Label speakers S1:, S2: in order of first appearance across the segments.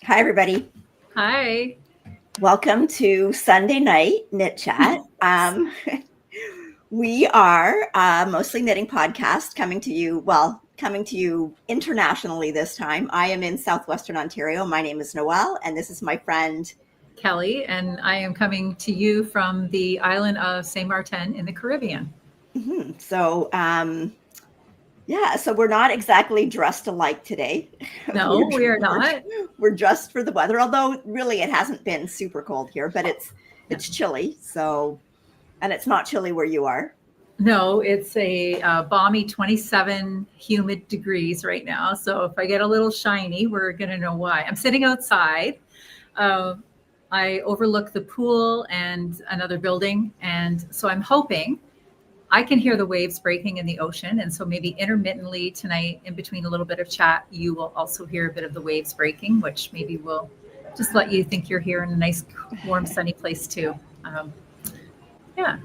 S1: Hi, everybody.
S2: Hi.
S1: Welcome to Sunday Night Knit Chat. We are mostly knitting podcast coming to you internationally this time. I am in Southwestern Ontario. My name is Noelle, and this is my friend
S2: Kelly, and I am coming to you from the island of Saint Martin in the Caribbean.
S1: Mm-hmm. So we're not exactly dressed alike today.
S2: No, we are not.
S1: We're dressed for the weather, although really it hasn't been super cold here, but it's chilly. So, and it's not chilly where you are.
S2: No, it's a balmy 27 humid degrees right now. So if I get a little shiny, we're going to know why. I'm sitting outside. I overlook the pool and another building. And so I'm hoping I can hear the waves breaking in the ocean. And so maybe intermittently tonight, in between a little bit of chat, you will also hear a bit of the waves breaking, which maybe will just let you think you're here in a nice, warm, sunny place too. Yeah.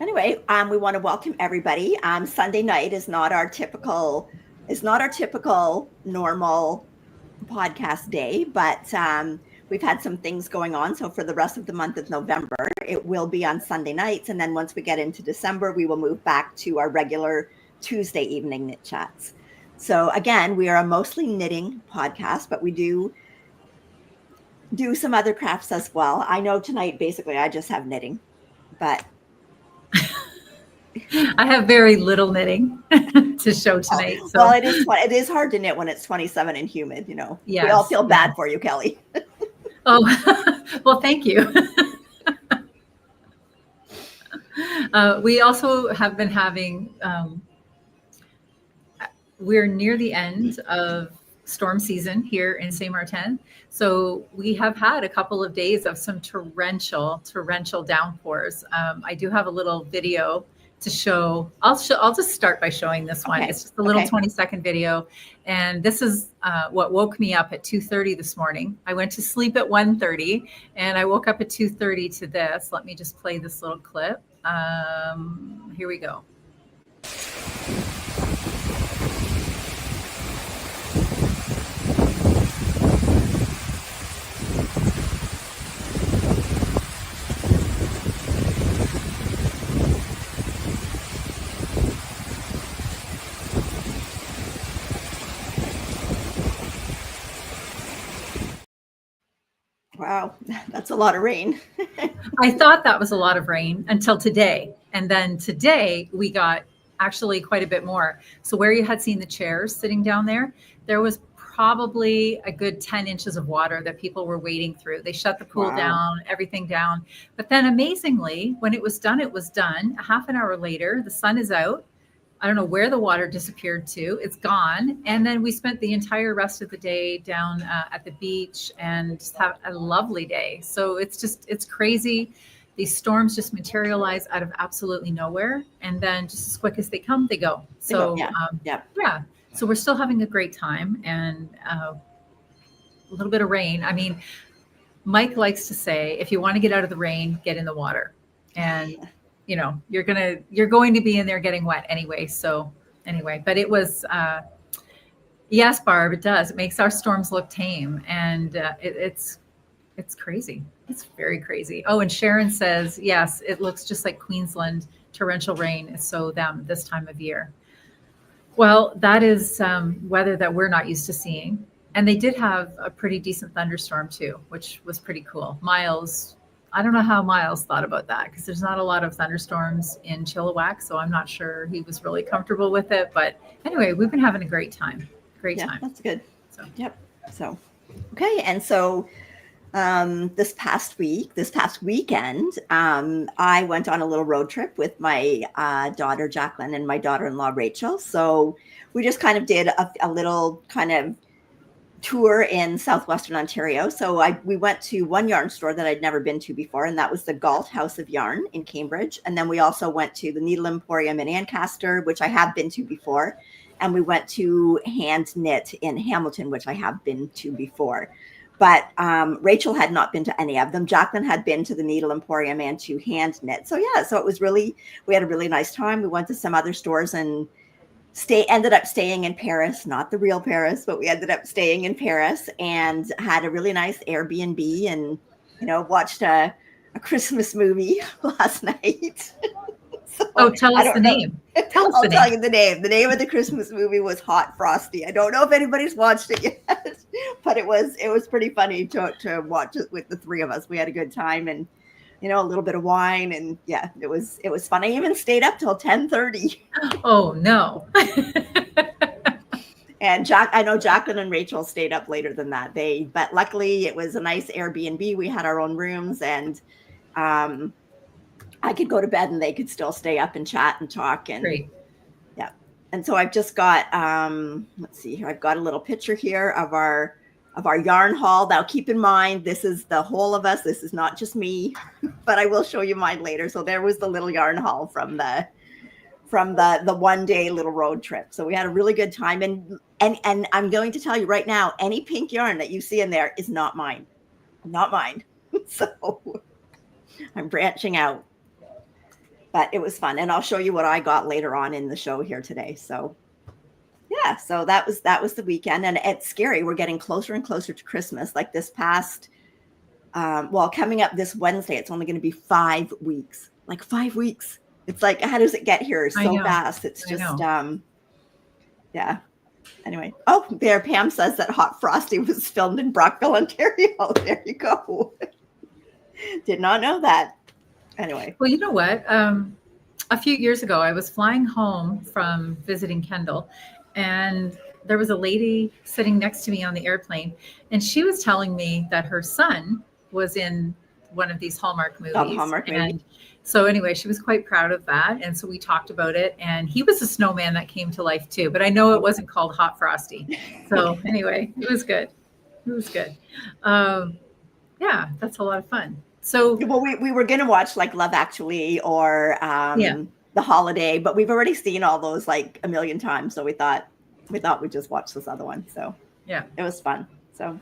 S1: Anyway, we want to welcome everybody. Sunday night is not our typical normal podcast day, but we've had some things going on. So for the rest of the month of November, it will be on Sunday nights. And then once we get into December, we will move back to our regular Tuesday evening knit chats. So again, we are a mostly knitting podcast, but we do some other crafts as well. I know tonight, basically, I just have knitting, but
S2: I have very little knitting to show tonight. So.
S1: Well, it is hard to knit when it's 27 and humid, you know.
S2: Yes,
S1: we all feel bad for you, Kelly.
S2: Oh, well, thank you. We also have been having, we're near the end of storm season here in Saint Martin. So we have had a couple of days of some torrential downpours. I do have a little video to show. I'll just start by showing this one. It's just a little 20-second video. And this is what woke me up at 2:30 this morning. I went to sleep at 1:30 and I woke up at 2:30 to this. Let me just play this little clip. Here we go.
S1: Wow, that's a lot of rain.
S2: I thought that was a lot of rain until today. And then today we got actually quite a bit more. So where you had seen the chairs sitting down there was probably a good 10 inches of water that people were wading through. They shut the pool down, everything down. But then amazingly, when it was done, it was done. A half an hour later, the sun is out. I don't know where the water disappeared to. It's gone. And then we spent the entire rest of the day down at the beach and just have a lovely day. So it's crazy. These storms just materialize out of absolutely nowhere. And then just as quick as they come, they go. So yeah. So we're still having a great time and a little bit of rain. I mean, Mike likes to say, if you want to get out of the rain, get in the water. And you know, you're going to be in there getting wet anyway. So anyway, but it was, yes, Barb, it does. It makes our storms look tame, and it's crazy. It's very crazy. Oh, and Sharon says, yes, it looks just like Queensland torrential rain is so them this time of year. Well, that is weather that we're not used to seeing. And they did have a pretty decent thunderstorm too, which was pretty cool. Miles, I don't know how Miles thought about that because there's not a lot of thunderstorms in Chilliwack, so I'm not sure he was really comfortable with it. But anyway, we've been having a great time. Great time.
S1: That's good. So So okay, and so this past weekend, I went on a little road trip with my daughter Jacqueline and my daughter-in-law Rachel. So we just kind of did a little kind of tour in southwestern Ontario. So we went to one yarn store that I'd never been to before, and that was the Galt House of Yarn in Cambridge. And then we also went to the Needle Emporium in Ancaster, which I have been to before. And we went to Hand Knit in Hamilton, which I have been to before. But Rachel had not been to any of them. Jacqueline had been to the Needle Emporium and to Hand Knit. So yeah, so it was really, we had a really nice time. We went to some other stores and ended up staying in Paris, not the real Paris, but we ended up staying in Paris and had a really nice Airbnb and, you know, watched a Christmas movie last night.
S2: So, tell us the name.
S1: Tell you the name. The name of the Christmas movie was Hot Frosty. I don't know if anybody's watched it yet, but it was pretty funny to watch it with the three of us. We had a good time and, you know, a little bit of wine, and yeah, it was fun. I even stayed up till 10:30.
S2: Oh no.
S1: And I know Jacqueline and Rachel stayed up later than that. But luckily it was a nice Airbnb. We had our own rooms, and I could go to bed and they could still stay up and chat and talk. And
S2: great.
S1: Yeah. And so I've just got, let's see here. I've got a little picture here of our yarn haul. Now keep in mind, this is the whole of us. This is not just me, but I will show you mine later. So there was the little yarn haul from the 1 day little road trip. So we had a really good time. And I'm going to tell you right now, any pink yarn that you see in there is not mine. Not mine. So I'm branching out. But it was fun. And I'll show you what I got later on in the show here today. So yeah, so that was the weekend. And it's scary. We're getting closer and closer to Christmas. Like this past, coming up this Wednesday, it's only going to be 5 weeks. Like 5 weeks. It's like, how does it get here so fast? It's just, yeah. Anyway. Oh, there, Pam says that Hot Frosty was filmed in Brockville, Ontario. There you go. Did not know that. Anyway.
S2: Well, you know what? A few years ago, I was flying home from visiting Kendall, and there was a lady sitting next to me on the airplane, and she was telling me that her son was in one of these Hallmark movies.
S1: Hallmark movie.
S2: And so anyway, she was quite proud of that. And so we talked about it, and he was a snowman that came to life too, but I know it wasn't called Hot Frosty. So anyway, it was good. It was good. Yeah, that's a lot of fun. So
S1: well, we were going to watch like Love Actually or The Holiday, but we've already seen all those like a million times. So we thought we'd just watch this other one. So yeah, it was fun. So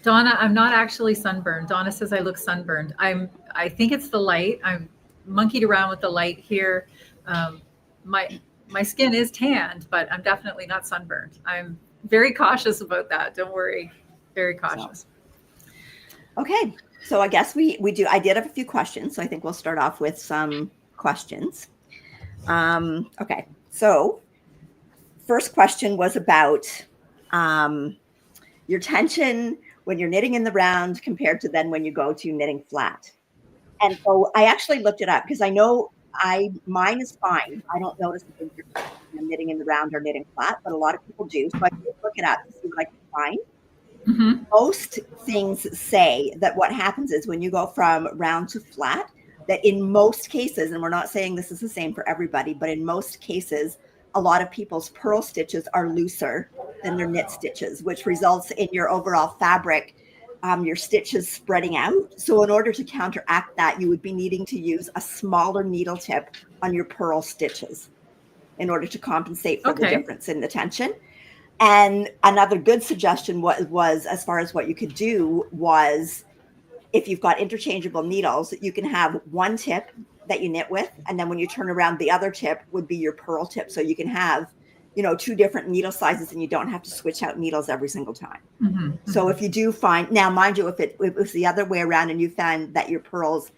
S2: Donna, I'm not actually sunburned. Donna says I look sunburned. I think it's the light. I'm monkeyed around with the light here. My skin is tanned, but I'm definitely not sunburned. I'm very cautious about that. Don't worry. Very cautious.
S1: Okay. So I guess I did have a few questions. So I think we'll start off with some questions. Okay. So first question was about your tension when you're knitting in the round compared to then when you go to knitting flat. And so I actually looked it up because I know mine is fine. I don't notice the big difference when I'm knitting in the round or knitting flat, but a lot of people do. So I did look it up to see what I could find. Mm-hmm. Most things say that what happens is when you go from round to flat, that in most cases, and we're not saying this is the same for everybody, but in most cases, a lot of people's purl stitches are looser than their knit stitches, which results in your overall fabric, your stitches spreading out. So in order to counteract that, you would be needing to use a smaller needle tip on your purl stitches in order to compensate for the difference in the tension. And another good suggestion was as far as what you could do was if you've got interchangeable needles, you can have one tip that you knit with. And then when you turn around, the other tip would be your purl tip. So you can have, two different needle sizes and you don't have to switch out needles every single time. Mm-hmm. So if you do find, now mind you, if it was the other way around and you find that your purls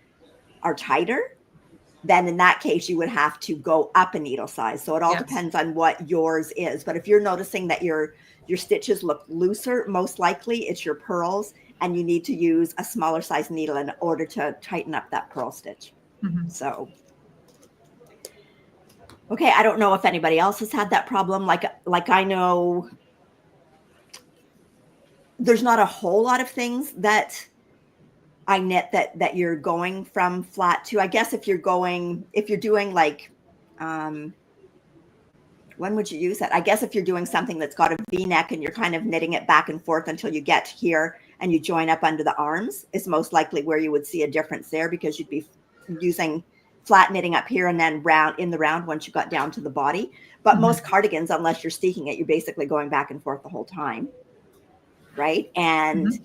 S1: are tighter, then in that case, you would have to go up a needle size. So it all depends on what yours is. But if you're noticing that your stitches look looser, most likely it's your purls, and you need to use a smaller size needle in order to tighten up that purl stitch. Mm-hmm. So, okay, I don't know if anybody else has had that problem. Like I know there's not a whole lot of things that I knit that you're going from flat to. I guess if you're doing like When would you use it? I guess if you're doing something that's got a V-neck and you're kind of knitting it back and forth until you get here and you join up under the arms is most likely where you would see a difference there, because you'd be using flat knitting up here and then round in the round once you got down to the body. But most cardigans, unless you're steeking it, you're basically going back and forth the whole time, right? And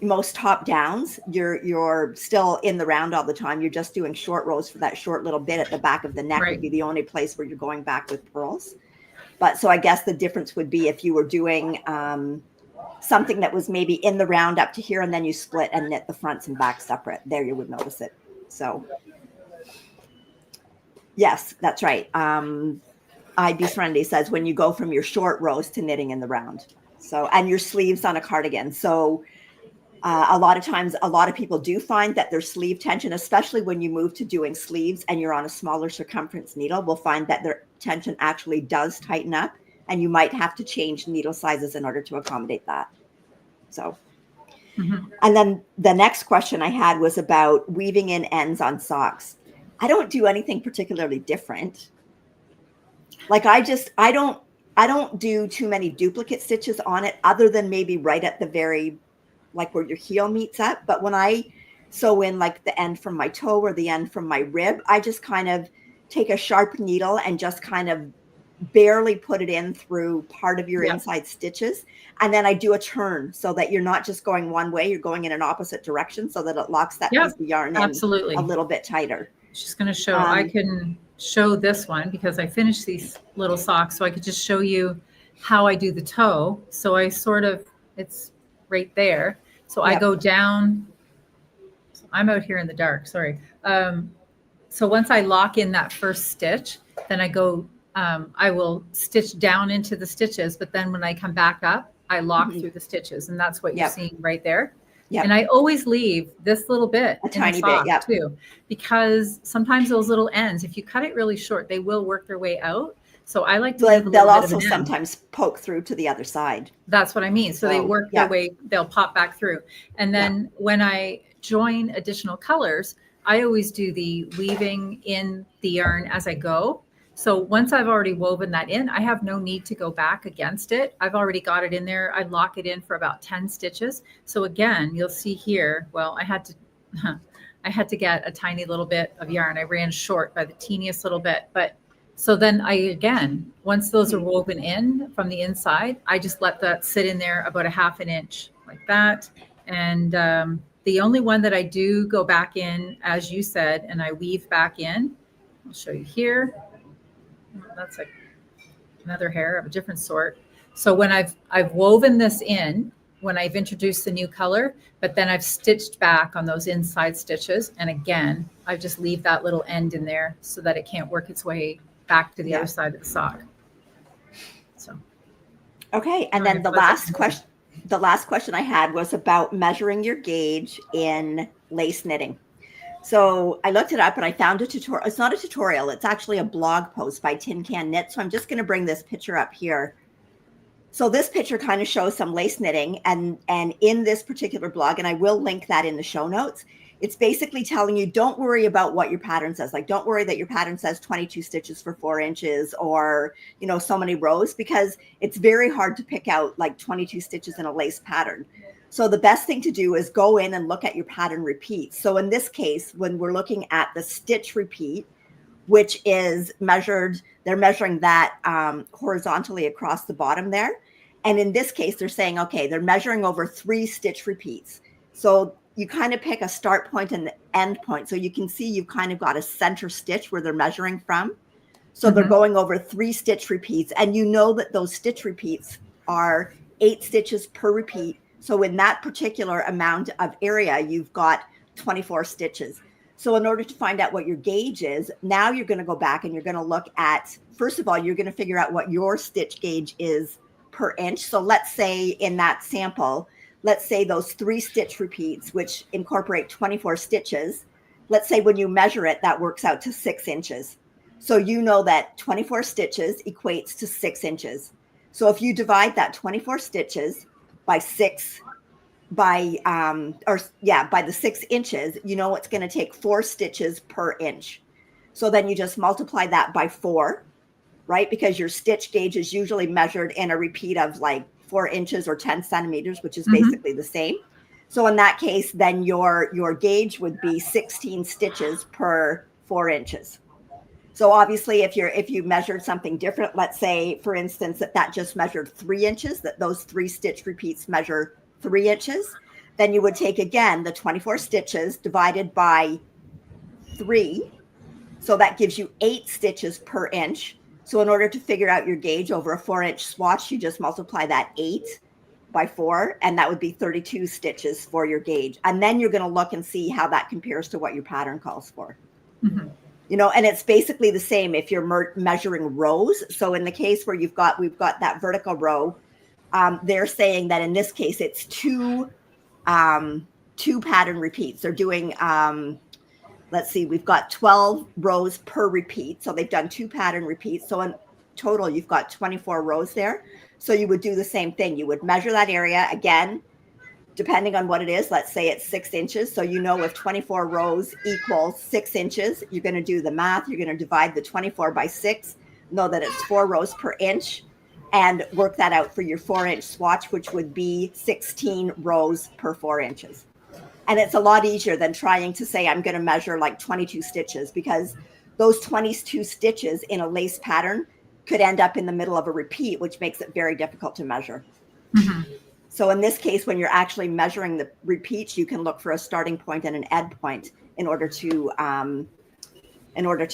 S1: most top downs, you're still in the round all the time. You're just doing short rows for that short little bit at the back of the neck would be the only place where you're going back with purls. But so I guess the difference would be if you were doing something that was maybe in the round up to here and then you split and knit the fronts and backs separate. There you would notice it. So yes, that's right. IB Friendly says when you go from your short rows to knitting in the round. So, and your sleeves on a cardigan. So a lot of times, a lot of people do find that their sleeve tension, especially when you move to doing sleeves and you're on a smaller circumference needle, will find that their tension actually does tighten up, and you might have to change needle sizes in order to accommodate that. So, and then the next question I had was about weaving in ends on socks. I don't do anything particularly different. Like I don't do too many duplicate stitches on it, other than maybe right at the very, like where your heel meets up. But when I sew in like the end from my toe or the end from my rib, I just kind of take a sharp needle and just kind of barely put it in through part of your inside stitches. And then I do a turn so that you're not just going one way, you're going in an opposite direction so that it locks that piece of yarn in a little bit tighter.
S2: She's going to show, I can show this one because I finished these little socks. So I could just show you how I do the toe. So I sort of, it's right there. So I go down. I'm out here in the dark. Sorry. So once I lock in that first stitch, then I go, I will stitch down into the stitches. But then when I come back up, I lock through the stitches. And that's what you're seeing right there. And I always leave this little bit,
S1: a tiny bit,
S2: too, because sometimes those little ends, if you cut it really short, they will work their way out. So I like to leave a little
S1: they'll
S2: bit
S1: also
S2: of an
S1: sometimes poke through to the other side.
S2: That's what I mean. So they work their way, they'll pop back through. And then when I join additional colors, I always do the weaving in the yarn as I go. So once I've already woven that in, I have no need to go back against it. I've already got it in there. I lock it in for about 10 stitches. So again, you'll see here, well, I had to get a tiny little bit of yarn. I ran short by the teeniest little bit, but so then again, once those are woven in from the inside, I just let that sit in there about a half an inch like that. And the only one that I do go back in, as you said, and I weave back in, I'll show you here. That's like another hair of a different sort. So when I've woven this in, when I've introduced the new color, but then I've stitched back on those inside stitches. And again, I just leave that little end in there so that it can't work its way back to the other side of the sock. So.
S1: Okay. And then the last question I had was about measuring your gauge in lace knitting. So I looked it up and I found a tutorial. It's not a tutorial. It's actually a blog post by Tin Can Knit. So I'm just going to bring this picture up here. So this picture kind of shows some lace knitting, and in this particular blog, and I will link that in the show notes, it's basically telling you, don't worry about what your pattern says. Like, don't worry that your pattern says 22 stitches for 4 inches or, you know, so many rows, because it's very hard to pick out like 22 stitches in a lace pattern. So the best thing to do is go in and look at your pattern repeats. So in this case, when we're looking at the stitch repeat, which is measured, they're measuring that horizontally across the bottom there. And in this case, they're saying, okay, they're measuring over 3 stitch repeats. So you kind of pick a start point and the end point. So you can see you've kind of got a center stitch where they're measuring from. So they're going over 3 stitch repeats. And you know that those stitch repeats are 8 stitches per repeat. So in that particular amount of area, you've got 24 stitches. So in order to find out what your gauge is, now you're going to go back and you're going to look at, first of all, you're going to figure out what your stitch gauge is per inch. So let's say in that sample, let's say those 3 stitch repeats, which incorporate 24 stitches, let's say when you measure it, that works out to 6 inches. So you know that 24 stitches equates to 6 inches. So if you divide that 24 stitches by 6, by the 6 inches, you know it's going to take 4 stitches per inch. So then you just multiply that by 4, right? Because your stitch gauge is usually measured in a repeat of like 4 inches or 10 centimeters, which is basically the same. So in that case, then your gauge would be 16 stitches per 4 inches. So obviously, if you measured something different, let's say, for instance, that just measured 3 inches, that those 3 stitch repeats measure 3 inches, then you would take, again, the 24 stitches divided by 3. So that gives you 8 stitches per inch. So in order to figure out your gauge over a 4-inch swatch, you just multiply that 8 by 4, and that would be 32 stitches for your gauge. And then you're going to look and see how that compares to what your pattern calls for. Mm-hmm. You know, and it's basically the same if you're measuring rows. So in the case where we've got that vertical row, they're saying that in this case it's two pattern repeats. They're doing, let's see, we've got 12 rows per repeat. So they've done 2 pattern repeats. So in total, you've got 24 rows there. So you would do the same thing. You would measure that area again, depending on what it is. Let's say it's 6 inches. So you know if 24 rows equals 6 inches, you're going to do the math. You're going to divide the 24 by 6, know that it's 4 rows per inch, and work that out for your 4-inch swatch, which would be 16 rows per 4 inches. And it's a lot easier than trying to say, I'm going to measure like 22 stitches, because those 22 stitches in a lace pattern could end up in the middle of a repeat, which makes it very difficult to measure. Mm-hmm. So in this case, when you're actually measuring the repeats, you can look for a starting point and an end point in order to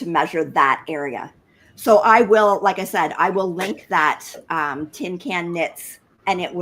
S1: measure that area. So I will, like I said, I will link that Tin Can Knits, and it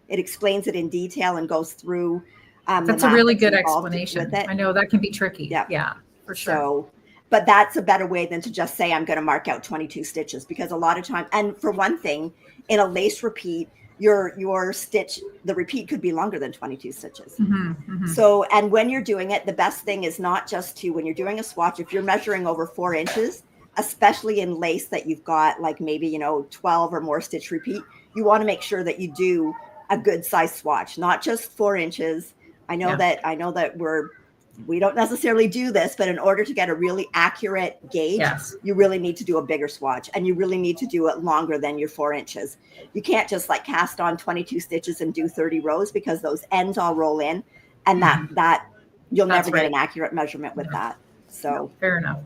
S1: explains it in detail and goes through.
S2: That's a really good explanation. I know that can be tricky. Yeah, for sure. So, but that's a better way than to just say, I'm going to mark out 22 stitches, because a lot of time, and for one thing, in a lace repeat, your stitch, the repeat could be longer than 22 stitches. Mm-hmm, mm-hmm. So, and when you're doing it, the best thing is not just to, when you're doing a swatch, if you're measuring over 4 inches, especially in lace that you've got like maybe, 12 or more stitch repeat, you want to make sure that you do a good size swatch, not just 4 inches. I know that we don't necessarily do this, but in order to get a really accurate gauge, yes, you really need to do a bigger swatch, and you really need to do it longer than your 4 inches. You can't just like cast on 22 stitches and do 30 rows, because those ends all roll in, and that you'll never get an accurate measurement with that. So fair enough.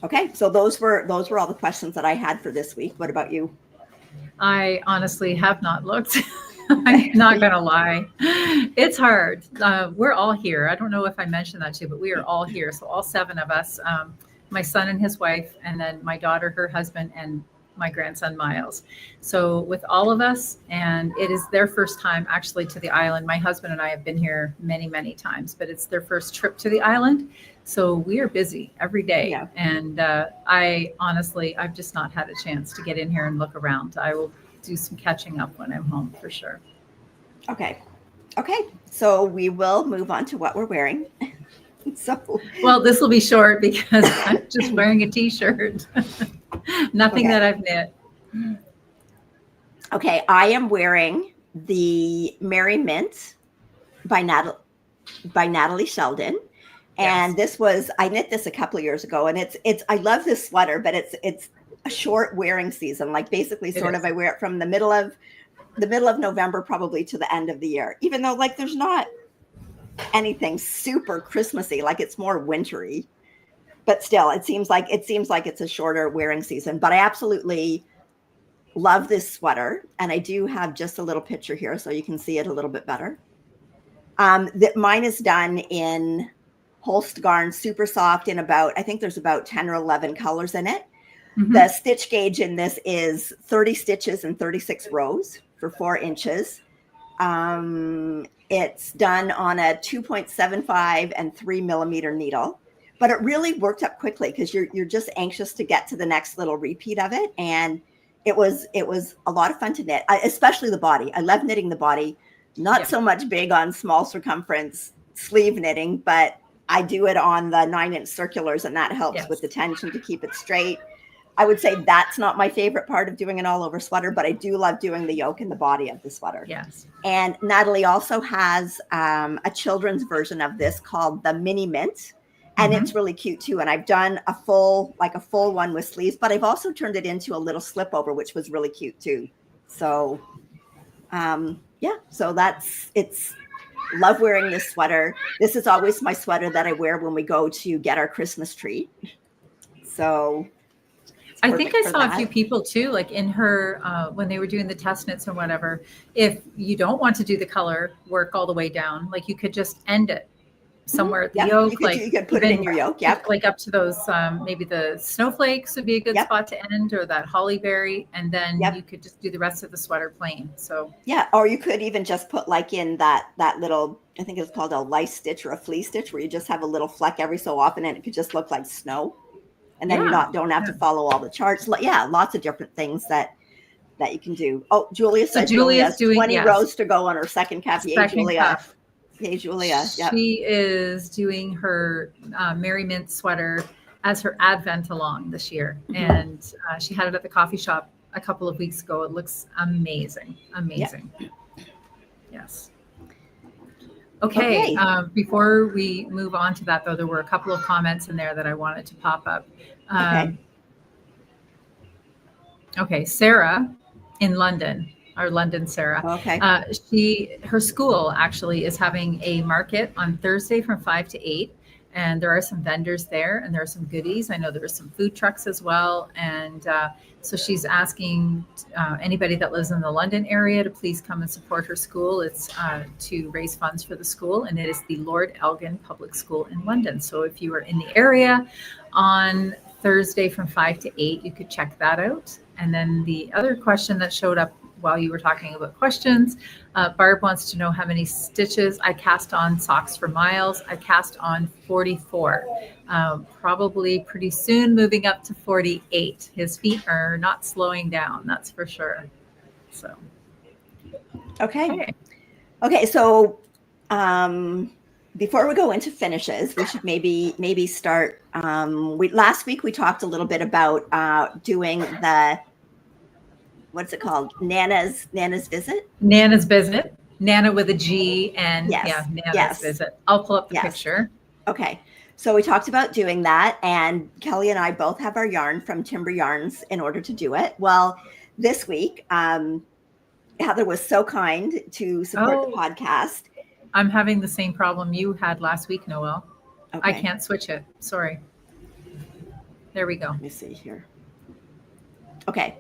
S1: Okay, so those were all the questions that I had for this week. What about you?
S2: I honestly have not looked. I'm not going to lie. It's hard. We're all here. I don't know if I mentioned that too, but we are all here. So all 7 of us, my son and his wife, and then my daughter, her husband, and my grandson, Miles. So with all of us, and it is their first time actually to the island. My husband and I have been here many, many times, but it's their first trip to the island. So we are busy every day. Yeah. And I've just not had a chance to get in here and look around. I will do some catching up when I'm home for sure.
S1: Okay. So we will move on to what we're wearing.
S2: Well, this will be short because I'm just wearing a t-shirt. Nothing that I've knit.
S1: Okay. I am wearing the Merry Mint by Natalie Sheldon. And yes, I knit this a couple of years ago, and I love this sweater, but it's a short wearing season. Like basically I wear it from the middle of November, probably to the end of the year, even though like there's not anything super Christmassy, like it's more wintry, but still it seems like it's a shorter wearing season. But I absolutely love this sweater. And I do have just a little picture here so you can see it a little bit better. Mine is done in Holst Garn, super soft, in I think there's about 10 or 11 colors in it. Mm-hmm. The stitch gauge in this is 30 stitches and 36 rows for 4 inches. It's done on a 2.75 and 3 millimeter needle, but it really worked up quickly because you're just anxious to get to the next little repeat of it. And it was a lot of fun to knit, especially the body. I love knitting the body, not so much big on small circumference sleeve knitting, but I do it on the 9-inch circulars, and that helps with the tension to keep it straight. I would say that's not my favorite part of doing an all over sweater, but I do love doing the yoke and the body of the sweater.
S2: Yes.
S1: And Natalie also has a children's version of this called the Mini Mint. and it's really cute too. And I've done a full one with sleeves, but I've also turned it into a little slip over, which was really cute too. So, yeah, so it's love wearing this sweater. This is always my sweater that I wear when we go to get our Christmas tree. So
S2: I think I saw a few people too, like in her, when they were doing the test knits or whatever, if you don't want to do the color work all the way down, like you could just end it somewhere at the yoke.
S1: You could put it in your yoke. Yeah.
S2: Like up to those, maybe the snowflakes would be a good spot to end, or that hollyberry. And then you could just do the rest of the sweater plain. So
S1: yeah. Or you could even just put like in that little, I think it's called a lice stitch or a flea stitch, where you just have a little fleck every so often and it could just look like snow. And then you don't have to follow all the charts. Yeah, lots of different things that you can do. Oh, Julia said Julia's doing 20 rows to go on her second cuff. Yay, Julia.
S2: Cuff.
S1: Yay, Julia. Yep.
S2: She is doing her Merry Mint sweater as her Advent along this year. And she had it at the coffee shop a couple of weeks ago. It looks amazing. Amazing. Yep. Yes. Okay. Before we move on to that, though, there were a couple of comments in there that I wanted to pop up. Okay. Sarah in London, our London Sarah.
S1: Okay.
S2: Her school actually is having a market on Thursday from 5 to 8. And there are some vendors there, and there are some goodies. I know there are some food trucks as well. And so she's asking anybody that lives in the London area to please come and support her school. It's to raise funds for the school, and it is the Lord Elgin Public School in London. So if you are in the area on Thursday from 5 to 8, you could check that out. And then the other question that showed up while you were talking about questions, Barb wants to know how many stitches I cast on socks for Miles. I cast on 44, probably pretty soon moving up to 48. His feet are not slowing down, that's for sure. So,
S1: okay. So before we go into finishes, we should maybe start. Last week we talked a little bit about doing the, what's it called? Nana's Visit?
S2: Nana's Visit. Nana with a G and Nana's Visit. I'll pull up the picture.
S1: Okay. So we talked about doing that, and Kelly and I both have our yarn from Timber Yarns in order to do it. Well, this week, Heather was so kind to support the podcast.
S2: I'm having the same problem you had last week, Noelle.
S1: Okay.
S2: I can't switch it. Sorry. There we go.
S1: Let me see here. Okay.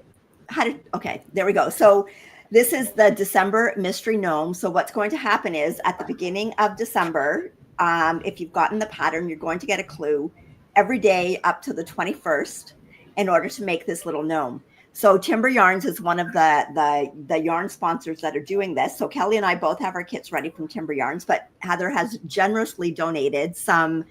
S1: There we go. So this is the December mystery gnome. So what's going to happen is at the beginning of December, if you've gotten the pattern, you're going to get a clue every day up to the 21st in order to make this little gnome. So Timber Yarns is one of the yarn sponsors that are doing this. So Kelly and I both have our kits ready from Timber Yarns, but Heather has generously donated some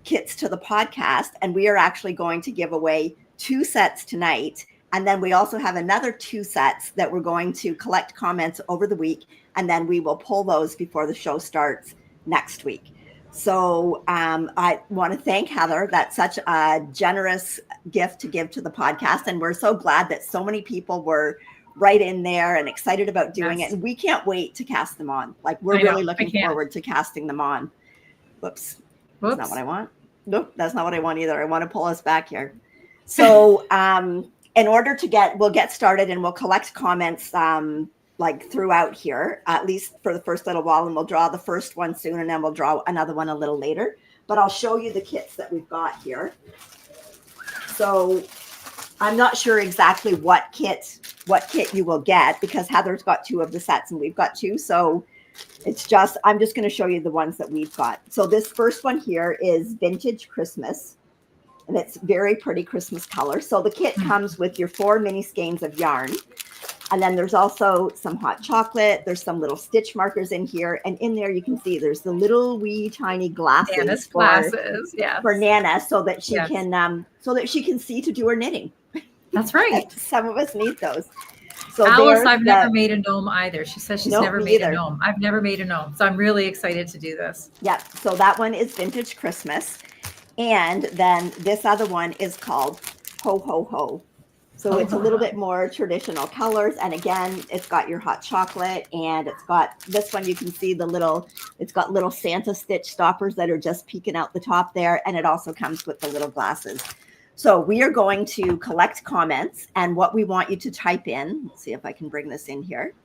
S1: kits to the podcast, and we are actually going to give away 2 sets tonight. And then we also have another 2 sets that we're going to collect comments over the week, and then we will pull those before the show starts next week. So I want to thank Heather. That's such a generous gift to give to the podcast. And we're so glad that so many people were right in there and excited about doing it. And we can't wait to cast them on. Like, we're really looking forward to casting them on. Whoops. That's not what I want. Nope, that's not what I want either. I want to pull us back here. So in order to we'll get started, and we'll collect comments like throughout here, at least for the first little while, and we'll draw the first one soon, and then we'll draw another one a little later. But I'll show you the kits that we've got here. So I'm not sure exactly what kit you will get, because Heather's got 2 of the sets and we've got 2. So I'm just going to show you the ones that we've got. So this first one here is Vintage Christmas, and it's very pretty Christmas color. So the kit comes with your 4 mini skeins of yarn. And then there's also some hot chocolate. There's some little stitch markers in here. And in there you can see there's the little wee tiny glasses for Nana, so that she can see to do her knitting.
S2: That's right.
S1: Some of us need those. So
S2: Alice, I've never made a gnome either. She says she's never made a gnome. I've never made a gnome. So I'm really excited to do this.
S1: Yeah. So that one is Vintage Christmas. And then this other one is called Ho Ho Ho. So it's a little bit more traditional colors. And again, it's got your hot chocolate, and it's got this one. You can see it's got little Santa stitch stoppers that are just peeking out the top there. And it also comes with the little glasses. So we are going to collect comments, and what we want you to type in, let's see if I can bring this in here.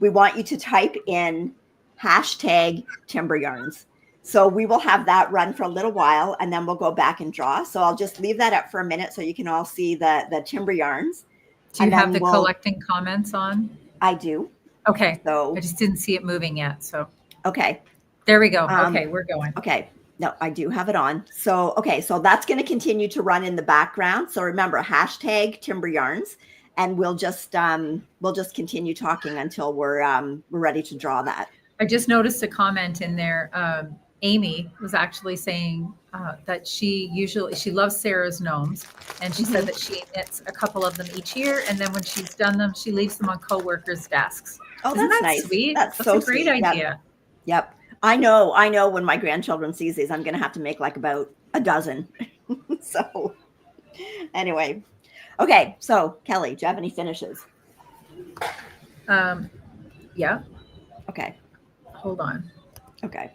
S1: We want you to type in hashtag timber yarns. So we will have that run for a little while, and then we'll go back and draw. So I'll just leave that up for a minute so you can all see the timber yarns.
S2: Do you have the collecting comments on?
S1: I do.
S2: Okay.
S1: So
S2: I just didn't see it moving yet. So
S1: okay.
S2: There we go. Okay, we're going.
S1: Okay. No, I do have it on. So okay, so that's going to continue to run in the background. So remember, hashtag timber yarns, and we'll just continue talking until we're ready to draw that.
S2: I just noticed a comment in there. Amy was actually saying that she loves Sarah's gnomes, and she said that she knits a couple of them each year, and then when she's done them, she leaves them on co-workers' desks.
S1: Oh,
S2: Isn't
S1: that's
S2: that
S1: nice.
S2: Sweet.
S1: That's
S2: a
S1: so
S2: great
S1: sweet.
S2: idea.
S1: Yep. I know when my grandchildren sees these, I'm going to have to make like about a dozen. So anyway, okay. So Kelly, do you have any finishes?
S2: Yeah.
S1: Okay.
S2: Hold on.
S1: Okay.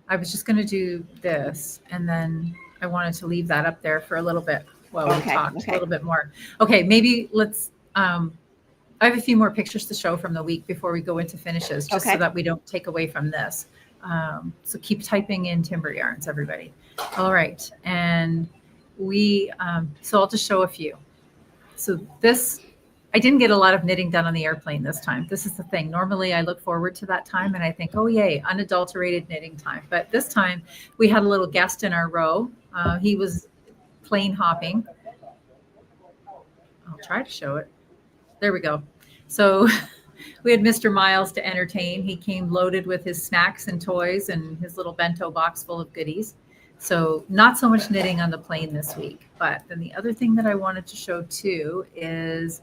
S2: I was just going to do this, and then I wanted to leave that up there for a little bit while we talked a little bit more. Okay, maybe let's, I have a few more pictures to show from the week before we go into finishes, just so that we don't take away from this. So keep typing in timber yarns, everybody. All right, and so I'll just show a few. So this, I didn't get a lot of knitting done on the airplane this time. This is the thing. Normally I look forward to that time and I think, oh yay, unadulterated knitting time. But this time we had a little guest in our row. He was plane hopping. I'll try to show it. There we go. So we had Mr. Miles to entertain. He came loaded with his snacks and toys and his little bento box full of goodies. So not so much knitting on the plane this week. But then the other thing that I wanted to show too is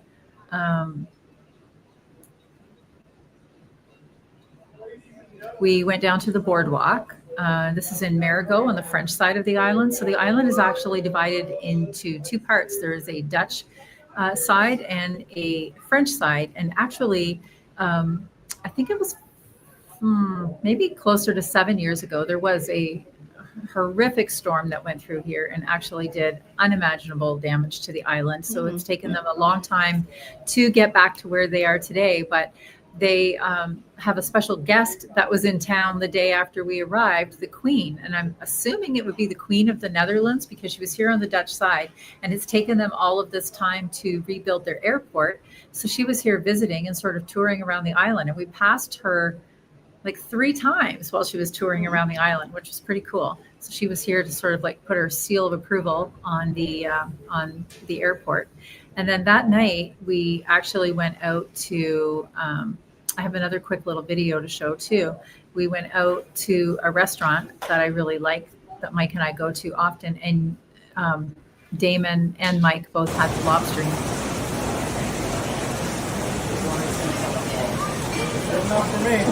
S2: we went down to the boardwalk. This is in Marigot on the French side of the island. So the island is actually divided into two parts. There is a Dutch side and a French side. And actually, I think it was maybe closer to 7 years ago, there was a horrific storm that went through here and actually did unimaginable damage to the island. So it's taken them a long time to get back to where they are today. But they have a special guest that was in town the day after we arrived, the Queen. And I'm assuming it would be the Queen of the Netherlands because she was here on the Dutch side. And it's taken them all of this time to rebuild their airport. So she was here visiting and sort of touring around the island. And we passed her like 3 times while she was touring around the island, which was pretty cool. So she was here to sort of like put her seal of approval on the airport. And then that night we actually went out to, I have another quick little video to show too. We went out to a restaurant that I really like, that Mike and I go to often. And Damon and Mike both had the lobster.
S3: Not for me.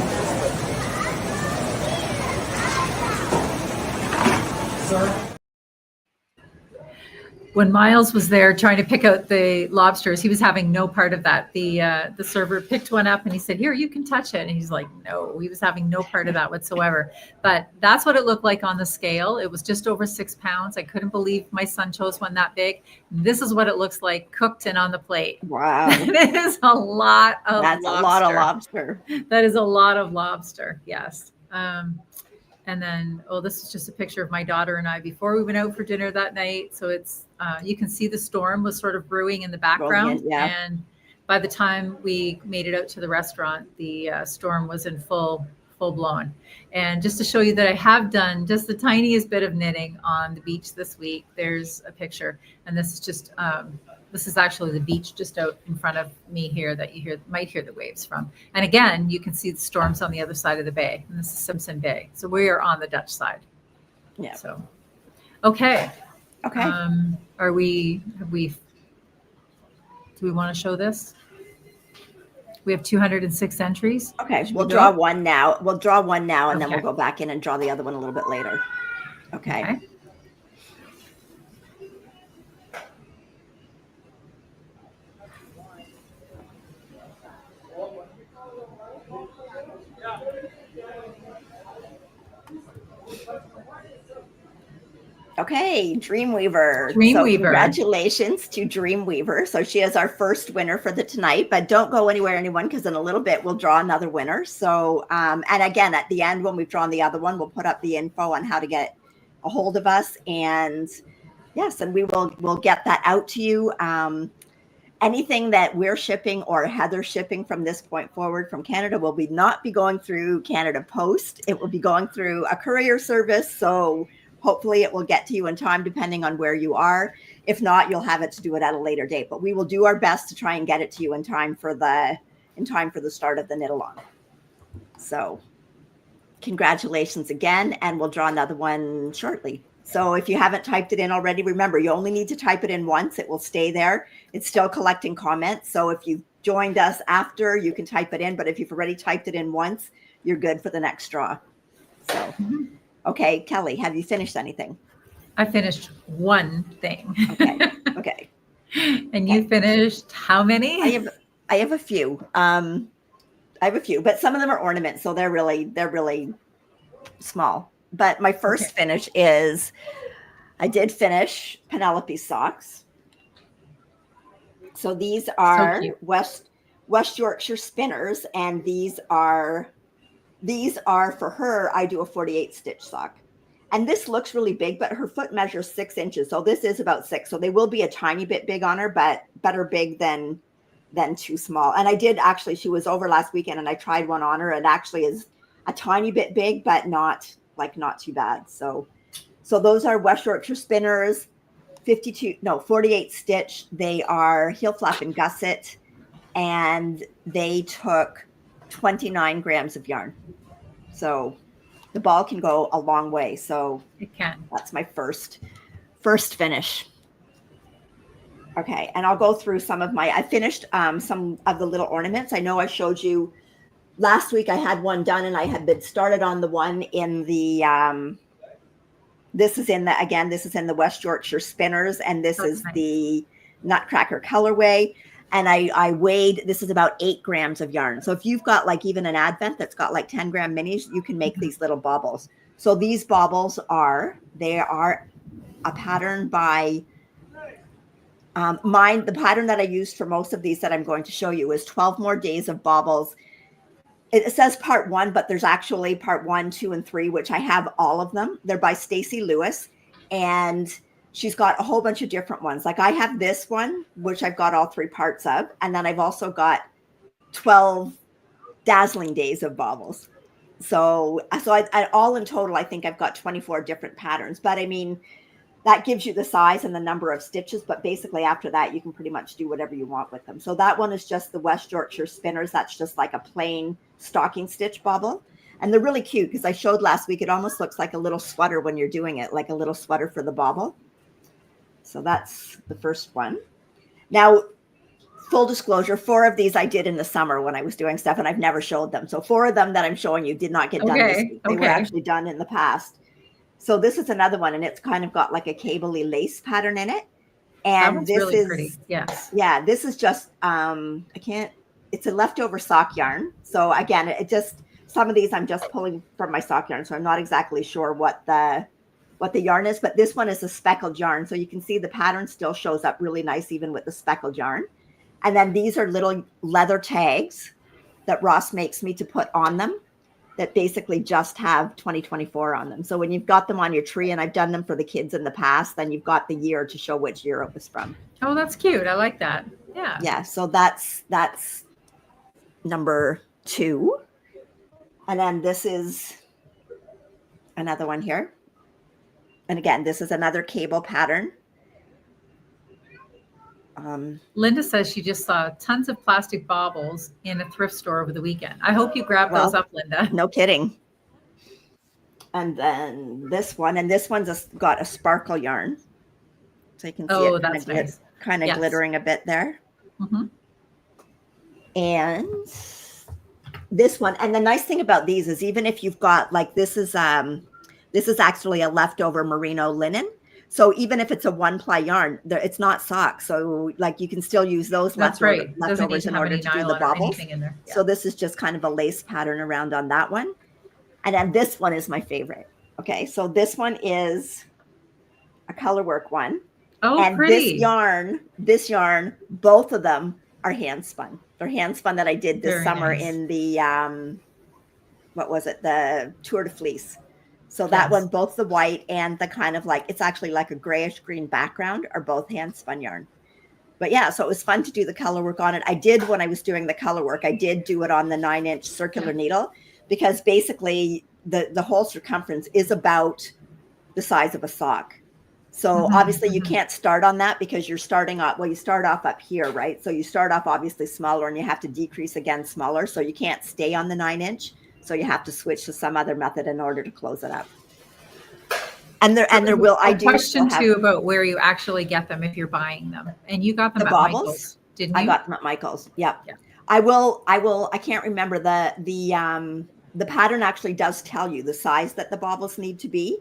S2: When Miles was there trying to pick out the lobsters, he was having no part of that. The server picked one up and he said, "Here, you can touch it." And he's like, no, he was having no part of that whatsoever. But that's what it looked like on the scale. It was just over 6 pounds. I couldn't believe my son chose one that big. This is what it looks like cooked and on the plate.
S1: Wow.
S2: It is a lot of
S1: That's
S2: lobster.
S1: a lot of lobster.
S2: That is a lot of lobster. Yes. And then, this is just a picture of my daughter and I before we went out for dinner that night. So it's, you can see the storm was sort of brewing in the background. And by the time we made it out to the restaurant, the storm was in full blown. And just to show you that I have done just the tiniest bit of knitting on the beach this week, there's a picture. And this is just, this is actually the beach just out in front of me here that you might hear the waves from. And again, you can see the storms on the other side of the bay. And this is Simpson Bay. So we are on the Dutch side.
S1: Yeah.
S2: So, okay.
S1: Okay.
S2: Do we want to show this? We have 206 entries.
S1: Okay. We'll draw one now. We'll draw one now and then we'll go back in and draw the other one a little bit later. Okay. Okay, Dreamweaver.
S2: Dreamweaver.
S1: So congratulations to Dreamweaver. So she is our first winner for the tonight, but don't go anywhere, anyone, because in a little bit we'll draw another winner. So, and again, at the end, when we've drawn the other one, we'll put up the info on how to get a hold of us. And yes, and we'll get that out to you. Anything that we're shipping or Heather shipping from this point forward from Canada will not be going through Canada Post. It will be going through a courier service. So hopefully it will get to you in time, depending on where you are. If not, you'll have it to do it at a later date. But we will do our best to try and get it to you in time for the start of the knit-along. So congratulations again, and we'll draw another one shortly. So if you haven't typed it in already, remember, you only need to type it in once. It will stay there. It's still collecting comments. So if you've joined us after, you can type it in. But if you've already typed it in once, you're good for the next draw. So, okay, Kelly, have you finished anything?
S2: I finished one thing.
S1: Okay. Okay.
S2: And you finished how many?
S1: I have a few. I have a few, but some of them are ornaments, so they're really small. But my first finish is, I did finish Penelope socks. So these are West Yorkshire spinners, and these are for her. I do a 48 stitch sock, and this looks really big, but her foot measures 6 inches, so this is about 6. So they will be a tiny bit big on her, but better big than too small. And I did actually. She was over last weekend, and I tried one on her. It actually is a tiny bit big, but not too bad. So those are West Yorkshire spinners, 48 stitch. They are heel flap and gusset, and they took 29 grams of yarn. So the ball can go a long way. So
S2: it can.
S1: That's my first finish. Okay, and I'll go through I finished some of the little ornaments. I know I showed you last week. I had one done, and I had been started on the one in the this is in the West Yorkshire spinners, and this is nice. The Nutcracker colorway. And I weighed, this is about 8 grams of yarn. So if you've got like even an Advent that's got like 10 gram minis, you can make these little baubles. So these baubles are a pattern by the pattern that I used for most of these that I'm going to show you is 12 More Days of Baubles. It says part 1, but there's actually part 1, 2, and 3, which I have all of them. They're by Stacey Lewis, and she's got a whole bunch of different ones. Like I have this one, which I've got all 3 parts of, and then I've also got 12 Dazzling Days of Baubles. So I all in total, I think I've got 24 different patterns. But I mean, that gives you the size and the number of stitches. But basically after that, you can pretty much do whatever you want with them. So that one is just the West Yorkshire spinners. That's just like a plain stocking stitch bauble. And they're really cute because I showed last week. It almost looks like a little sweater when you're doing it, like a little sweater for the bauble. So that's the first one. Now, full disclosure, 4 of these I did in the summer when I was doing stuff, and I've never showed them. So 4 of them that I'm showing you did not get done this week. They were actually done in the past. So this is another one, and it's kind of got like a cable-y lace pattern in it. And this really is pretty. Yes. Yeah, this is just it's a leftover sock yarn. So again, some of these I'm just pulling from my sock yarn, so I'm not exactly sure what the yarn is, but this one is a speckled yarn. So you can see the pattern still shows up really nice even with the speckled yarn. And then these are little leather tags that Ross makes me to put on them that basically just have 2024 on them. So when you've got them on your tree, and I've done them for the kids in the past, then you've got the year to show which year it was from.
S2: Oh, that's cute. I like that. Yeah.
S1: Yeah. So that's number 2. And then this is another one here. And again, this is another cable pattern.
S2: Linda says she just saw tons of plastic baubles in a thrift store over the weekend. I hope you grab those up, Linda.
S1: No kidding. And then this one, and this one's got a sparkle yarn. So you can see it
S2: that's nice.
S1: Kind of glittering a bit there.
S2: Mm-hmm.
S1: And this one, and the nice thing about these is even if you've got like this is actually a leftover merino linen. So even if it's a 1-ply yarn, it's not socks. So like you can still use those leftovers in order to do the baubles. Yeah. So this is just kind of a lace pattern around on that one. And then this one is my favorite. Okay, so this one is a color work one.
S2: Oh,
S1: and
S2: pretty.
S1: This yarn, both of them are hand spun. They're hand spun that I did this
S2: Very
S1: summer
S2: nice.
S1: in the what was it? The Tour de Fleece. So that one, both the white and the kind of like, it's actually like a grayish green background, are both hand spun yarn. But yeah, so it was fun to do the color work on it. I did, when I was doing the color work, I did do it on the 9-inch circular needle, because basically the whole circumference is about the size of a sock. So obviously you can't start on that because you're starting off, well, you start off up here, right? So you start off obviously smaller and you have to decrease again smaller. So you can't stay on the 9-inch. So you have to switch to some other method in order to close it up. And there will, I do
S2: question too about where you actually get them if you're buying them, and you got them at Michael's, didn't you?
S1: I got them at Michael's. Yeah. I can't remember the pattern actually does tell you the size that the baubles need to be.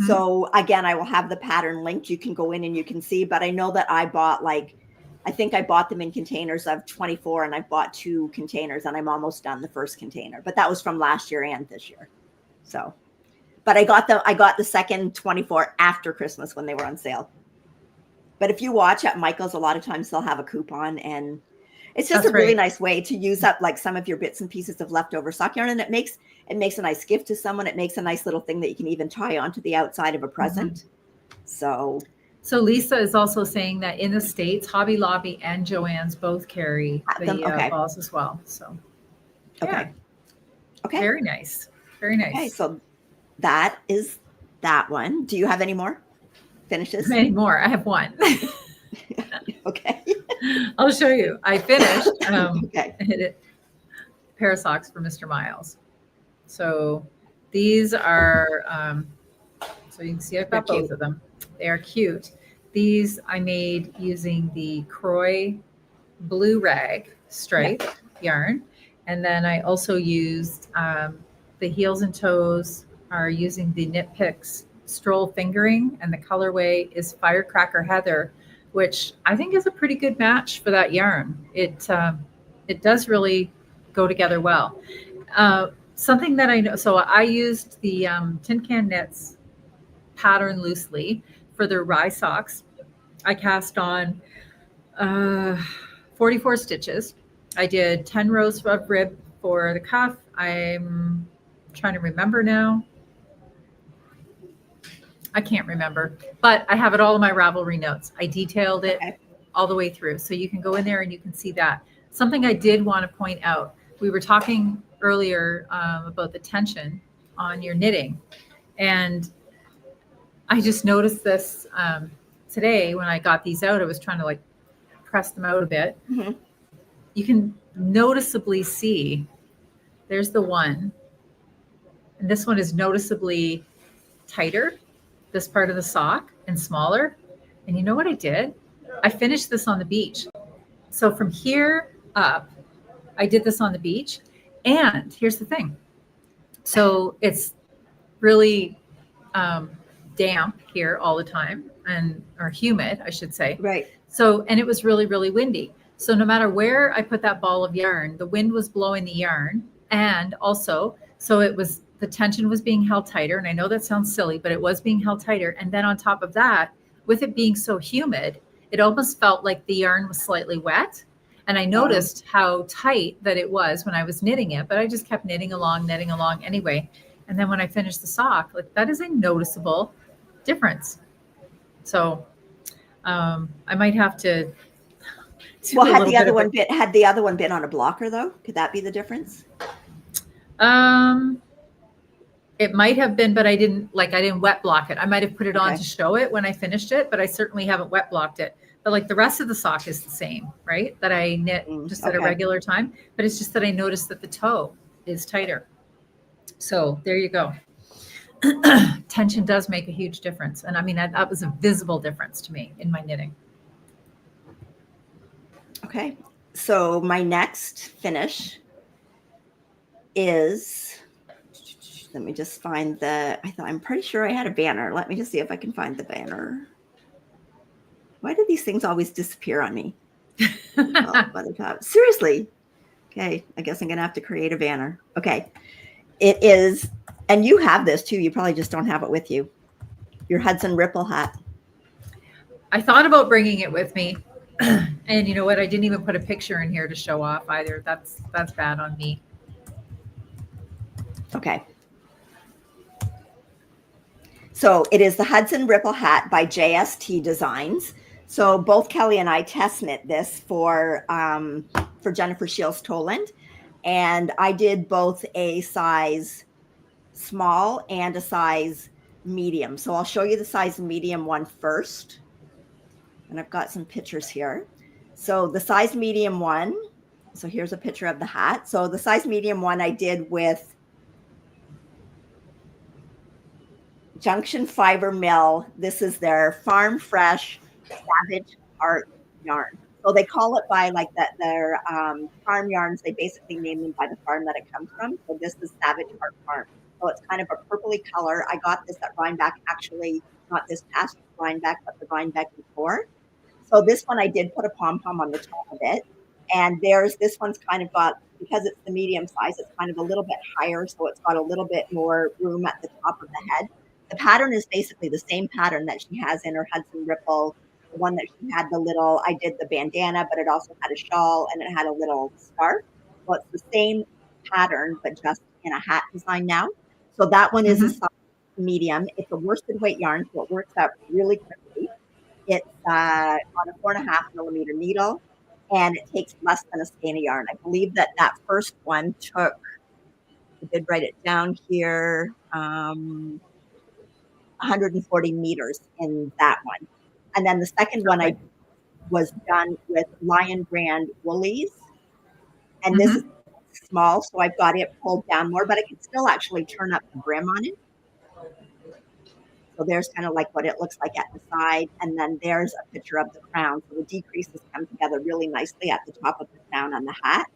S1: So again, I will have the pattern linked. You can go in and you can see, but I know that I bought I think I bought them in containers of 24, and I bought 2 containers, and I'm almost done the first container, but that was from last year and this year. So, but I got the second 24 after Christmas when they were on sale. But if you watch at Michael's, a lot of times they'll have a coupon, and it's just really nice way to use up like some of your bits and pieces of leftover sock yarn. And it makes a nice gift to someone. It makes a nice little thing that you can even tie onto the outside of a present. So
S2: Lisa is also saying that in the States, Hobby Lobby and Joann's both carry the balls as well. So
S1: okay.
S2: Very nice. Very nice.
S1: Okay, so that is that one. Do you have any more finishes?
S2: Any more? I have one.
S1: Okay.
S2: I'll show you. I finished
S1: okay.
S2: a pair of socks for Mr. Miles. So these are, so you can see I've got both of them. They are cute. These I made using the Croy Blue Rag stripe yarn. And then I also used the heels and toes are using the Knit Picks Stroll Fingering, and the colorway is Firecracker Heather, which I think is a pretty good match for that yarn. It does really go together well. Something that I know, so I used the Tin Can Knits pattern loosely for the rye socks. I cast on 44 stitches. I did 10 rows of rib for the cuff. I'm trying to remember now. I can't remember, but I have it all in my Ravelry notes. I detailed it all the way through. So you can go in there and you can see that. Something I did want to point out, we were talking earlier about the tension on your knitting. And I just noticed this today when I got these out. I was trying to like press them out a bit. You can noticeably see, there's the one, and this one is noticeably tighter, this part of the sock, and smaller. And you know what I did? I finished this on the beach. So from here up, I did this on the beach. And here's the thing. So it's really damp here all the time, or humid, I should say.
S1: Right.
S2: So, and it was really, really windy. So no matter where I put that ball of yarn, the wind was blowing the yarn. And also, so it was, the tension was being held tighter. And I know that sounds silly, but it was being held tighter. And then on top of that, with it being so humid, it almost felt like the yarn was slightly wet. And I noticed how tight that it was when I was knitting it, but I just kept knitting along anyway. And then when I finished the sock, like that is a noticeable difference. So I might have to.
S1: Well, had the other one been on a blocker though? Could that be the difference?
S2: It might have been, but I didn't wet block it. I might have put it on to show it when I finished it, but I certainly haven't wet blocked it. But like the rest of the sock is the same, right? That I knit just at a regular time, but it's just that I noticed that the toe is tighter. So there you go. Tension does make a huge difference. And I mean, that was a visible difference to me in my knitting.
S1: Okay. So my next finish is, let me just find I'm pretty sure I had a banner. Let me just see if I can find the banner. Why do these things always disappear on me? By the top. Seriously. Okay. I guess I'm going to have to create a banner. Okay. It is And you have this too. You probably just don't have it with you. Your Hudson Ripple hat.
S2: I thought about bringing it with me. And you know what? I didn't even put a picture in here to show off either. That's bad on me.
S1: Okay. So it is the Hudson Ripple hat by JST Designs. So both Kelly and I test knit this for Jennifer Shields Toland. And I did both a size small and a size medium. So I'll show you the size medium one first. And I've got some pictures here. So the size medium one, so here's a picture of the hat. So the size medium one I did with Junction Fiber Mill. This is their Farm Fresh Savage Art yarn. So they call it by like that their farm yarns. They basically name them by the farm that it comes from. So this is Savage Art Farm. So it's kind of a purpley color. I got this at Rhinebeck, actually, not this past Rhinebeck, but the Rhinebeck before. So this one I did put a pom-pom on the top of it. And this one's kind of got, because it's the medium size, it's kind of a little bit higher. So it's got a little bit more room at the top of the head. The pattern is basically the same pattern that she has in her Hudson Ripple. The one that she had I did the bandana, but it also had a shawl and it had a little scarf. So it's the same pattern, but just in a hat design now. So that one is a size medium. It's a worsted weight yarn, so it works out really quickly. It's on a 4.5 millimeter needle, and it takes less than a skein of yarn. I believe that first one took, I did write it down here, 140 meters in that one. And then the second one I was done with Lion Brand Woolies. And this is small, so I've got it pulled down more, but I can still actually turn up the brim on it. So there's kind of like what it looks like at the side. And then there's a picture of the crown. So the decreases come together really nicely at the top of the crown on the hat.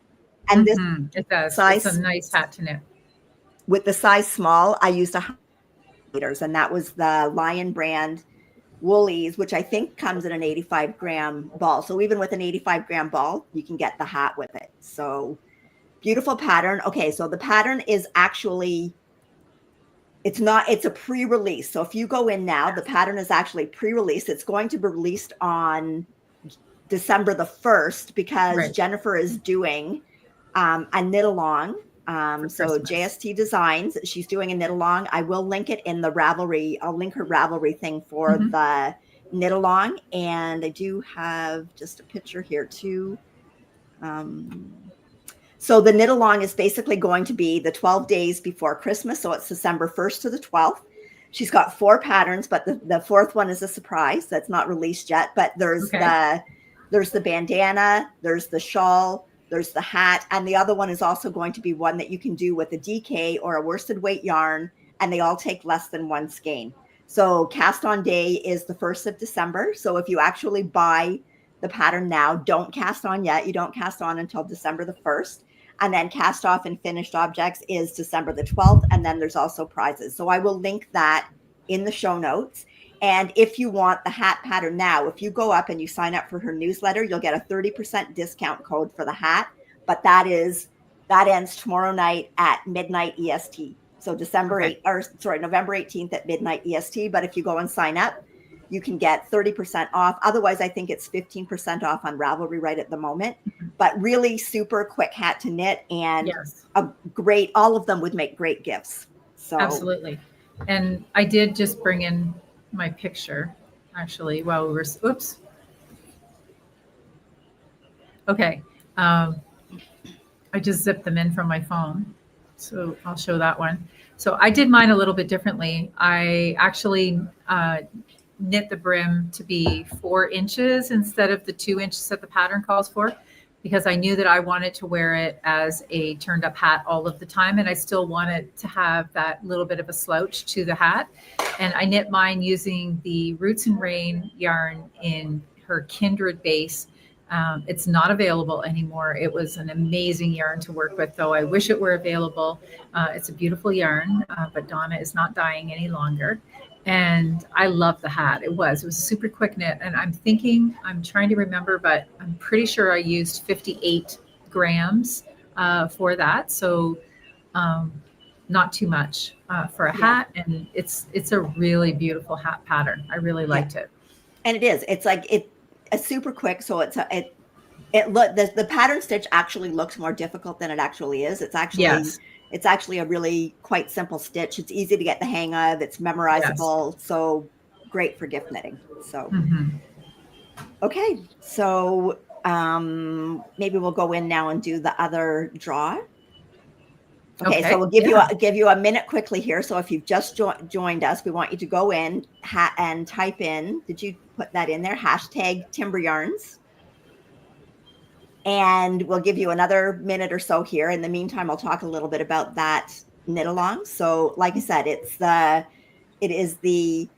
S1: And this
S2: it does.
S1: Size,
S2: it's a nice hat to knit.
S1: With the size small, I used 100 meters, and that was the Lion Brand Woolies, which I think comes in an 85-gram ball. So even with an 85-gram ball, you can get the hat with it. So beautiful pattern. Okay, so the pattern is actually, it's a pre-release. So if you go in now, the pattern is actually pre-released. It's going to be released on December the 1st because Jennifer is doing a knit along. So JST Designs, she's doing a knit along. I will link it in the Ravelry. I'll link her Ravelry thing for the knit along. And I do have just a picture here too. So the knit along is basically going to be the 12 days before Christmas. So it's December 1st to the 12th. She's got 4 patterns, but the fourth one is a surprise that's not released yet. But there's the bandana, there's the shawl, there's the hat, and the other one is also going to be one that you can do with a DK or a worsted weight yarn, and they all take less than 1 skein. So cast on day is the 1st of December. So if you actually buy the pattern now, don't cast on yet. You don't cast on until December the 1st. And then cast off and finished objects is December the 12th. And then there's also prizes. So I will link that in the show notes. And if you want the hat pattern now, if you go up and you sign up for her newsletter, you'll get a 30% discount code for the hat. But that ends tomorrow night at midnight EST. So November 18th at midnight EST. But if you go and sign up, you can get 30% off. Otherwise, I think it's 15% off on Ravelry right at the moment. But really super quick hat to knit, and all of them would make great gifts. So
S2: absolutely. And I did just bring in my picture actually while we were, oops. Okay. I just zipped them in from my phone. So I'll show that one. So I did mine a little bit differently. I actually knit the brim to be 4 inches instead of the 2 inches that the pattern calls for, because I knew that I wanted to wear it as a turned up hat all of the time. And I still wanted to have that little bit of a slouch to the hat. And I knit mine using the Roots and Rain yarn in her Kindred base. It's not available anymore. It was an amazing yarn to work with, though. I wish it were available. It's a beautiful yarn, but Donna is not dying any longer. And I love the hat. It was a super quick knit. And I'm trying to remember, but I'm pretty sure I used 58 grams for that. So not too much for a hat. And it's a really beautiful hat pattern. I really liked it.
S1: And it is. It's like it's super quick. So it's the pattern stitch actually looks more difficult than it actually is. It's actually a really quite simple stitch. It's easy to get the hang of. It's memorizable. Yes. So great for gift knitting. So okay. So maybe we'll go in now and do the other draw. Okay, so we'll give you a minute quickly here. So if you've just joined us, we want you to go in and type in. Did you put that in there? Hashtag Timber Yarns. And we'll give you another minute or so here. In the meantime, I'll talk a little bit about that knit along. So, like I said, it is the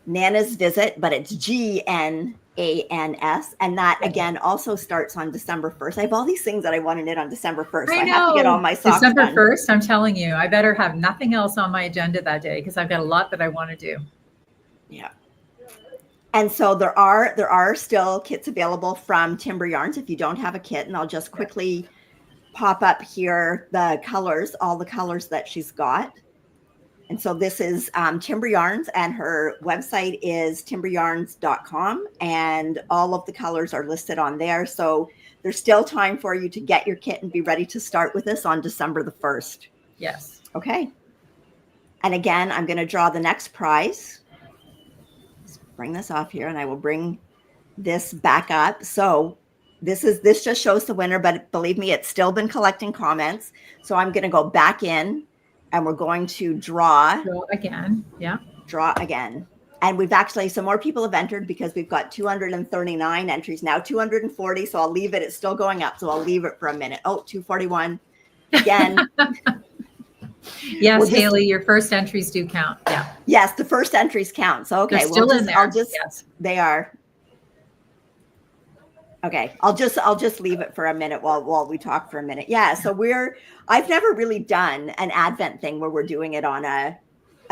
S1: Nana's Visit, but it's GNANS, and that again also starts on December 1st. I have all these things that I want to knit on December 1st. So I have to get all my socks
S2: December
S1: done.
S2: 1st, I'm telling you, I better have nothing else on my agenda that day because I've got a lot that I want to do.
S1: Yeah. And so there are still kits available from Timber Yarns if you don't have a kit, and I'll just quickly pop up here the colors, all the colors that she's got. And so this is Timber Yarns, and her website is timberyarns.com, and all of the colors are listed on there. So there's still time for you to get your kit and be ready to start with us on December the 1st.
S2: Yes.
S1: Okay. And again, I'm going to draw the next prize. Bring this off here, and I will bring this back up. So this just shows the winner, but believe me, it's still been collecting comments. So I'm going to go back in, and we're going to draw
S2: again. Yeah.
S1: Draw again. And we've actually, some more people have entered because we've got 239 entries now, 240. So I'll leave it. It's still going up. So I'll leave it for a minute. Oh, 241 again.
S2: Yes, Haley, your first entries do count. Yeah.
S1: Yes, the first entries count. So okay,
S2: they're still in there.
S1: They are. Okay, I'll just leave it for a minute while we talk for a minute. Yeah, so I've never really done an Advent thing where we're doing it on a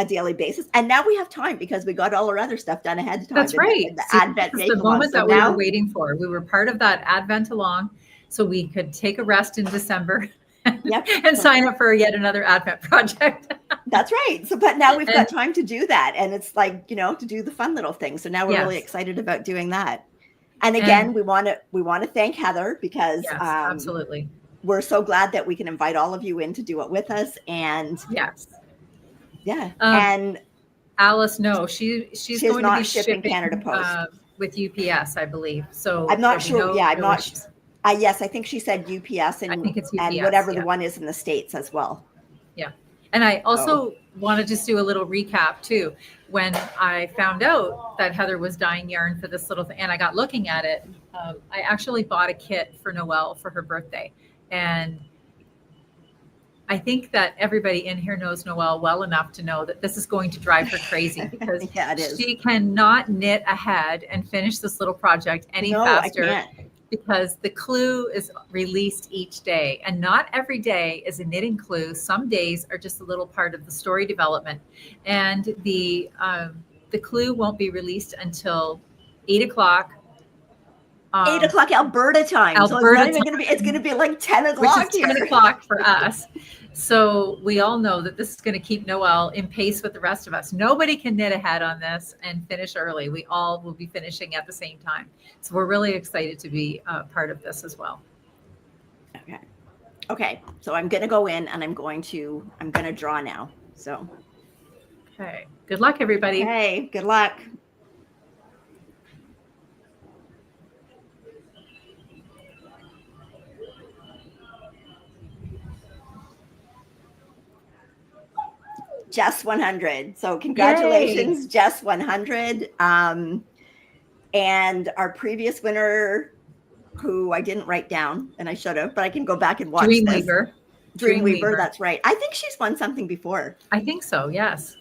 S1: daily basis, and now we have time because we got all our other stuff done ahead of time.
S2: That's right.
S1: The Advent
S2: the moment that we were waiting for. We were part of that Advent along, so we could take a rest in December. Yep. And sign up for yet another Advent project.
S1: That's right. So, but now we've got time to do that. And it's like, to do the fun little things. So now we're really excited about doing that. And again, we want to thank Heather because
S2: absolutely.
S1: We're so glad that we can invite all of you in to do it with us. And and
S2: Alice, no, she's going
S1: not
S2: to be shipping
S1: Canada Post
S2: with UPS, I believe. So
S1: I'm not sure. I'm not sure. Yes, I think she said UPS, and I think it's UPS, and whatever the one is in the States as well.
S2: Yeah. And I also want to just do a little recap too. When I found out that Heather was dyeing yarn for this little thing, and I got looking at it, I actually bought a kit for Noelle for her birthday. And I think that everybody in here knows Noelle well enough to know that this is going to drive her crazy because she cannot knit ahead and finish this little project any faster. I can't. Because the clue is released each day, and not every day is a knitting clue. Some days are just a little part of the story development, and the clue won't be released until 8 o'clock.
S1: 8 o'clock Alberta time.
S2: Alberta
S1: so it's going to be like 10 o'clock.
S2: Which is 10 o'clock for us. So we all know that this is going to keep Noelle in pace with the rest of us. Nobody can knit ahead on this and finish early. We all will be finishing at the same time. So we're really excited to be part of this as well.
S1: Okay. So I'm going to go in and I'm going to draw now. So.
S2: Okay. Good luck, everybody.
S1: Okay. Good luck. Jess 100. So congratulations, Yay. Jess 100. And our previous winner, who I didn't write down, and I should have, but I can go back and watch
S2: Dreamweaver.
S1: Dreamweaver, that's right. I think she's won something before.
S2: I think so, yes.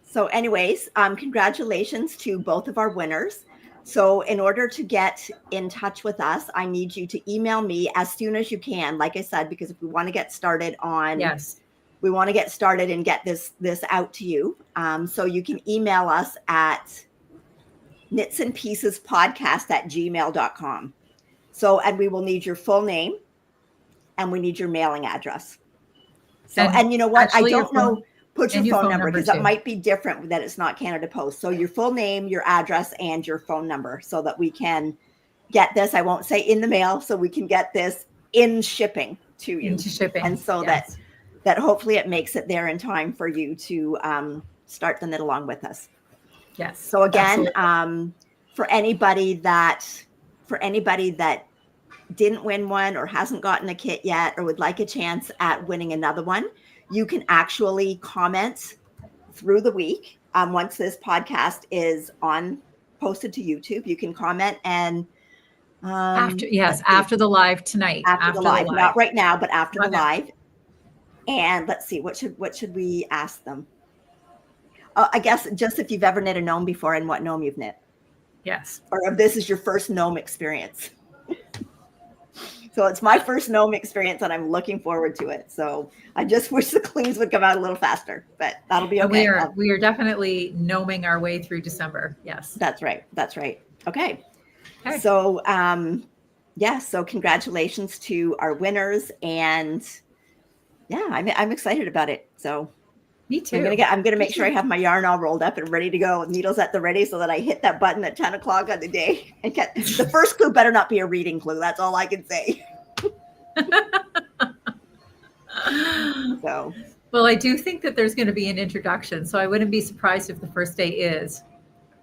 S1: So anyways, congratulations to both of our winners. So in order to get in touch with us, I need you to email me as soon as you can, like I said, because if we want to get started on we want to get started and get this out to you. So you can email us at knitsandpiecespodcast@gmail.com. So, and we will need your full name and we need your mailing address. So, and you know what? I don't know. Put your phone number because it might be different that it's not Canada Post. So your full name, your address, and your phone number so that we can get this. I won't say in the mail, so we can get this in shipping to you.
S2: Into shipping.
S1: And so that hopefully it makes it there in time for you to start the knit along with us.
S2: Yes.
S1: So again, for anybody that didn't win one or hasn't gotten a kit yet or would like a chance at winning another one, you can actually comment through the week. Once this podcast is posted to YouTube, you can comment and
S2: after the live tonight.
S1: After the live, not right now, but after the live. And let's see, what should we ask them? I guess just if you've ever knit a gnome before and what gnome you've knit.
S2: Yes.
S1: Or if this is your first gnome experience. So it's my first gnome experience and I'm looking forward to it. So I just wish the cleans would come out a little faster, but that'll be okay.
S2: We are definitely gnoming our way through December. Yes.
S1: That's right. Okay. So, so congratulations to our winners and I'm excited about it. So
S2: me too.
S1: I'm going to make sure I have my yarn all rolled up and ready to go, needles at the ready so that I hit that button at 10 o'clock on the day and get the first clue better not be a reading clue. That's all I can say. So,
S2: well, I do think that there's going to be an introduction, so I wouldn't be surprised if the first day is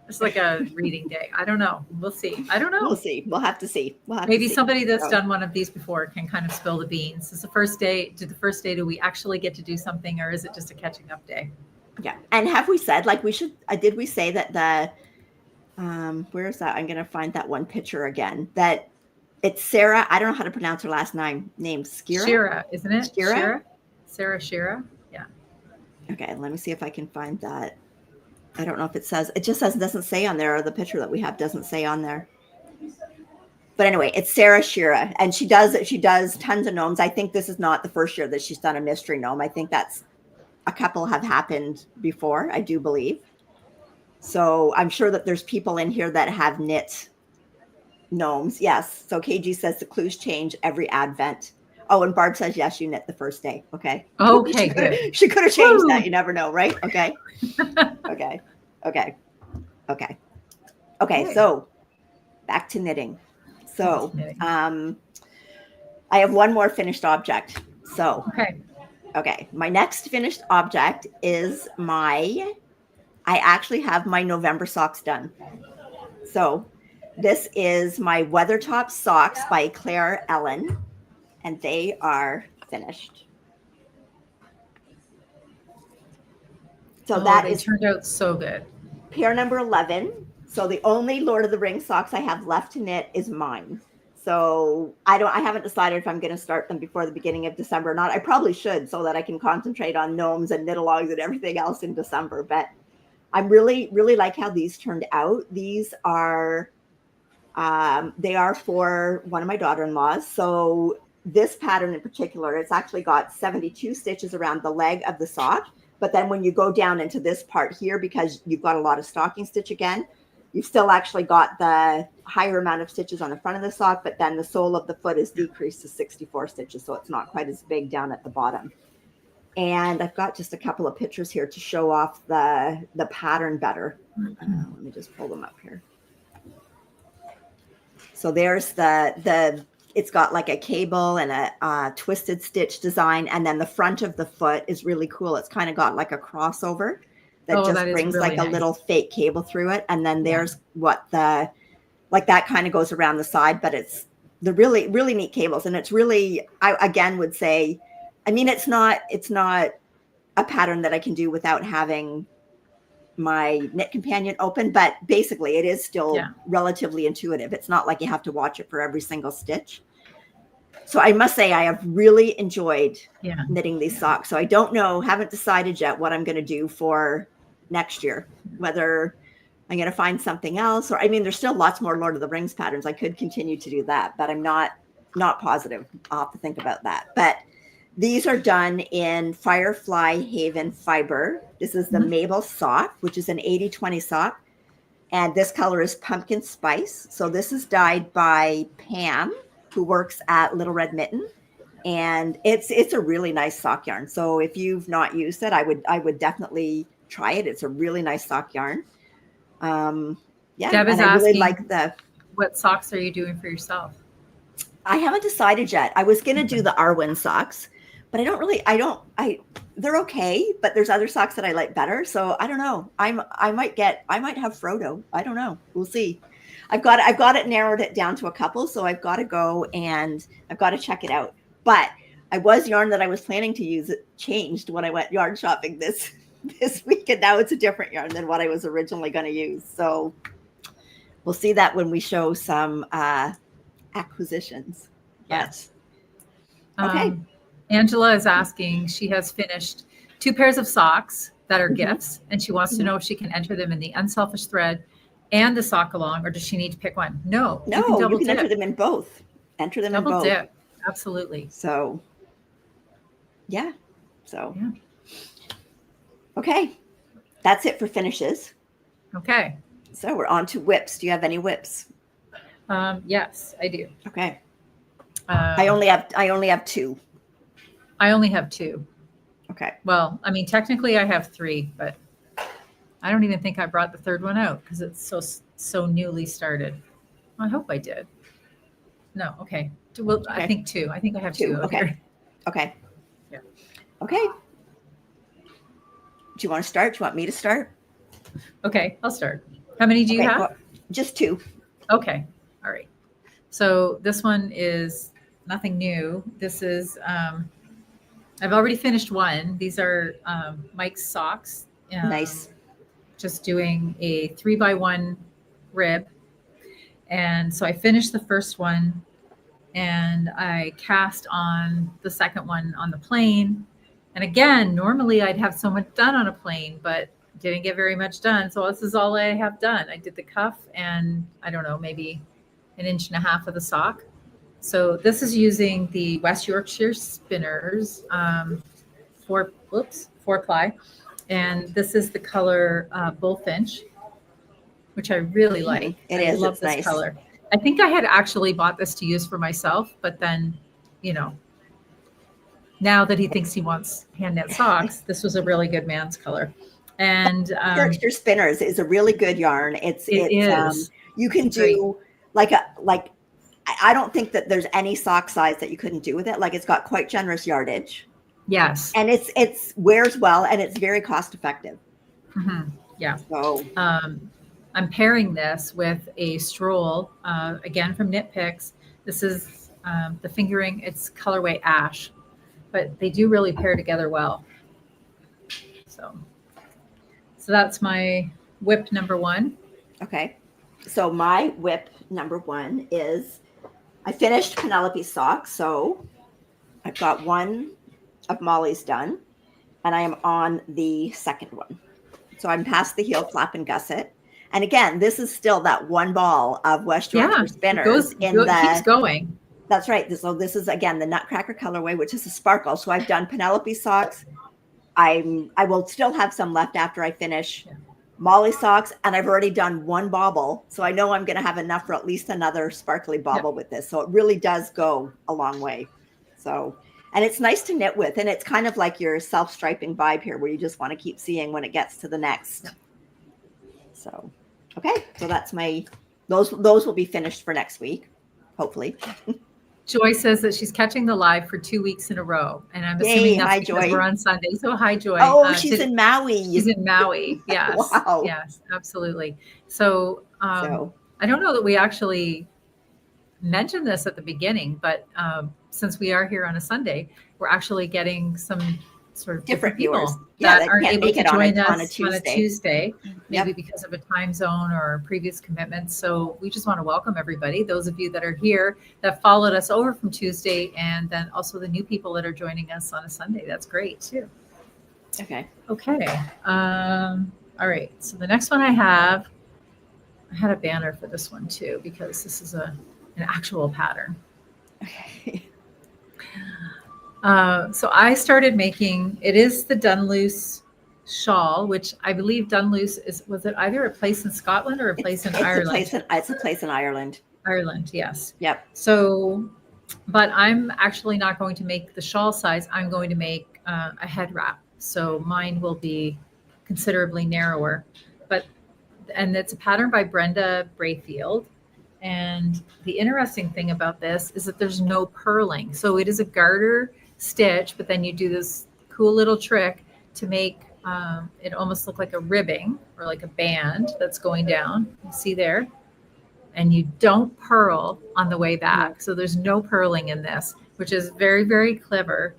S2: it's like a reading day. I don't know. We'll see. I don't know.
S1: We'll see. We'll have to see.
S2: Maybe somebody that's done one of these before can kind of spill the beans. Is the first day? Do we actually get to do something, or is it just a catching up day?
S1: Yeah. And have we said like we should? Did we say that the where is that? I'm going to find that one picture again. That it's Sarah. I don't know how to pronounce her last name. Skira.
S2: Shira, isn't it?
S1: Shira.
S2: Sarah Shira. Yeah.
S1: Okay. Let me see if I can find that. I don't know if it doesn't say on there, or the picture that we have doesn't say on there. But anyway, it's Sarah Shira, and she does tons of gnomes. I think this is not the first year that she's done a mystery gnome. I think that's a couple have happened before, I do believe. So I'm sure that there's people in here that have knit gnomes. Yes. So KG says the clues change every Advent. Oh, and Barb says, yes, you knit the first day. Okay.
S2: Okay, good.
S1: She could have changed that. You never know, right? Okay. Okay. So back to knitting. So I have one more finished object. So, okay. My next finished object is I actually have my November socks done. So this is my Weathertop socks by Claire Ellen. And they are finished. So they
S2: turned out so good.
S1: Pair number 11. So the only Lord of the Rings socks I have left to knit is mine. So I haven't decided if I'm going to start them before the beginning of December or not. I probably should so that I can concentrate on gnomes and knitalongs and everything else in December. But I'm really, really like how these turned out. These are, they are for one of my daughter-in-laws. So this pattern in particular, it's actually got 72 stitches around the leg of the sock. But then when you go down into this part here, because you've got a lot of stocking stitch again, you've still actually got the higher amount of stitches on the front of the sock, but then the sole of the foot is decreased to 64 stitches. So it's not quite as big down at the bottom. And I've got just a couple of pictures here to show off the pattern better. Let me just pull them up here. So there's it's got like a cable and a twisted stitch design. And then the front of the foot is really cool. It's kind of got like a crossover that brings really like nice. A little fake cable through it. And then there's that kind of goes around the side, but it's the really, really neat cables. And it's really, I again would say, I mean, it's not a pattern that I can do without having my Knit Companion open, but basically it is still relatively intuitive. It's not like you have to watch it for every single stitch. So I must say I have really enjoyed knitting these socks. So I don't know, haven't decided yet what I'm going to do for next year, whether I'm going to find something else or, I mean, there's still lots more Lord of the Rings patterns. I could continue to do that, but I'm not positive. I'll have to think about that. But these are done in Firefly Haven fiber. This is the Mabel sock, which is an 80/20 sock. And this color is pumpkin spice. So this is dyed by Pam, who works at Little Red Mitten. and it's a really nice sock yarn. So if you've not used it, I would definitely try it. It's a really nice sock yarn. Yeah,
S2: Deb is
S1: and I really
S2: asking,
S1: like
S2: what socks are you doing for yourself?
S1: I haven't decided yet. I was going to do the Arwen socks, but they're okay, but there's other socks that I like better. So I don't know. I might have Frodo. I don't know. We'll see. I've got it narrowed it down to a couple. So I've got to go and I've got to check it out. But yarn that I was planning to use, it changed when I went yarn shopping this week. And now it's a different yarn than what I was originally going to use. So we'll see that when we show some, acquisitions.
S2: Yes.
S1: Okay.
S2: Angela is asking, she has finished 2 pairs of socks that are gifts, and she wants to know if she can enter them in the unselfish thread and the sock along, or does she need to pick one? No,
S1: you can enter them in both. Enter them
S2: double
S1: in both.
S2: Dip. Absolutely.
S1: So, yeah. Okay. That's it for finishes.
S2: Okay.
S1: So we're on to whips. Do you have any whips?
S2: Yes, I do.
S1: Okay. I only have 2.
S2: I only have 2.
S1: Okay.
S2: Well, I mean, technically I have 3, but I don't even think I brought the 3rd one out because it's so newly started. I hope I did. No. Okay. Well, okay. I think 2. I think I have 2.
S1: Okay. Here. Okay.
S2: Yeah.
S1: Okay. Do you want to start? Do you want me to start?
S2: Okay, I'll start. How many do you have?
S1: Well, just 2.
S2: Okay. All right. So this one is nothing new. This is, I've already finished one. These are Mike's socks.
S1: Nice.
S2: Just doing a 3x1 rib. And so I finished the first one and I cast on the second one on the plane. And again, normally I'd have so much done on a plane, but didn't get very much done. So this is all I have done. I did the cuff and I don't know, maybe 1.5 inches of the sock. So this is using the West Yorkshire spinners, 4-ply. And this is the color Bullfinch, which I really like.
S1: I love
S2: this
S1: nice
S2: color. I think I had actually bought this to use for myself, but then, now that he thinks he wants hand knit socks, this was a really good man's color. And
S1: Yorkshire spinners is a really good yarn. It is. You can do I don't think that there's any sock size that you couldn't do with it. Like it's got quite generous yardage.
S2: Yes.
S1: And it's wears well and it's very cost effective.
S2: Mm-hmm. Yeah.
S1: So
S2: I'm pairing this with a stroll, again from Knit Picks. This is the fingering, it's colorway ash, but they do really pair together well. So that's my whip number 1.
S1: Okay. So my whip number 1 is, I finished Penelope's socks. So I've got one of Molly's done and I am on the second one. So I'm past the heel flap and gusset. And again, this is still that one ball of West Yorkshire spinners.
S2: Keeps going.
S1: That's right. So this is again the Nutcracker colorway, which is a sparkle. So I've done Penelope socks. I will still have some left after I finish Molly socks, and I've already done one bobble. So I know I'm going to have enough for at least another sparkly bobble with this. So it really does go a long way. So, and it's nice to knit with, and it's kind of like your self-striping vibe here where you just want to keep seeing when it gets to the next. So, okay. So that's those will be finished for next week, hopefully.
S2: Joy says that she's catching the live for 2 weeks in a row, and I'm assuming that's because
S1: Joy.
S2: We're on Sunday. So hi, Joy.
S1: Oh, she's in Maui.
S2: She's in Maui. Yes.
S1: Wow.
S2: Yes, absolutely. So I don't know that we actually mentioned this at the beginning, but since we are here on a Sunday, we're actually getting some sort of different viewers that aren't able to join us on a Tuesday, maybe because of a time zone or previous commitments. So we just want to welcome everybody, those of you that are here that followed us over from Tuesday, and then also the new people that are joining us on a Sunday. That's great too.
S1: Okay.
S2: All right. So the next one I had a banner for this one too, because this is an actual pattern.
S1: Okay.
S2: So I started making, it is the Dunluce shawl, which I believe Dunluce was it either a place in Scotland or a place in Ireland?
S1: It's a place in Ireland.
S2: Ireland, yes.
S1: Yep.
S2: So but I'm actually not going to make the shawl size. I'm going to make a head wrap. So mine will be considerably narrower, and it's a pattern by Brenda Brayfield. And the interesting thing about this is that there's no purling. So it is a garter stitch, but then you do this cool little trick to make it almost look like a ribbing or like a band that's going down. You see there? And you don't purl on the way back. So there's no purling in this, which is very, very clever.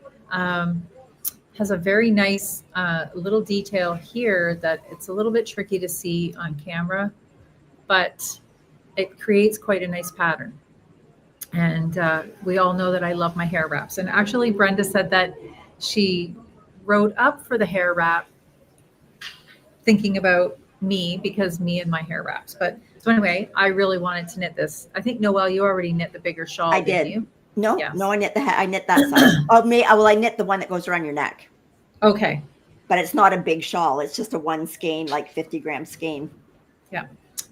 S2: Has a very nice little detail here that it's a little bit tricky to see on camera, but it creates quite a nice pattern. And we all know that I love my hair wraps. And actually, Brenda said that she wrote up for the hair wrap thinking about me, because me and my hair wraps. But so anyway, I really wanted to knit this. I think, Noelle, you already knit the bigger shawl.
S1: I did.
S2: You?
S1: No,
S2: Yes.
S1: no, I knit I knit that size. I knit the one that goes around your neck.
S2: Okay.
S1: But it's not a big shawl. It's just a one skein, like 50-gram skein.
S2: Yeah.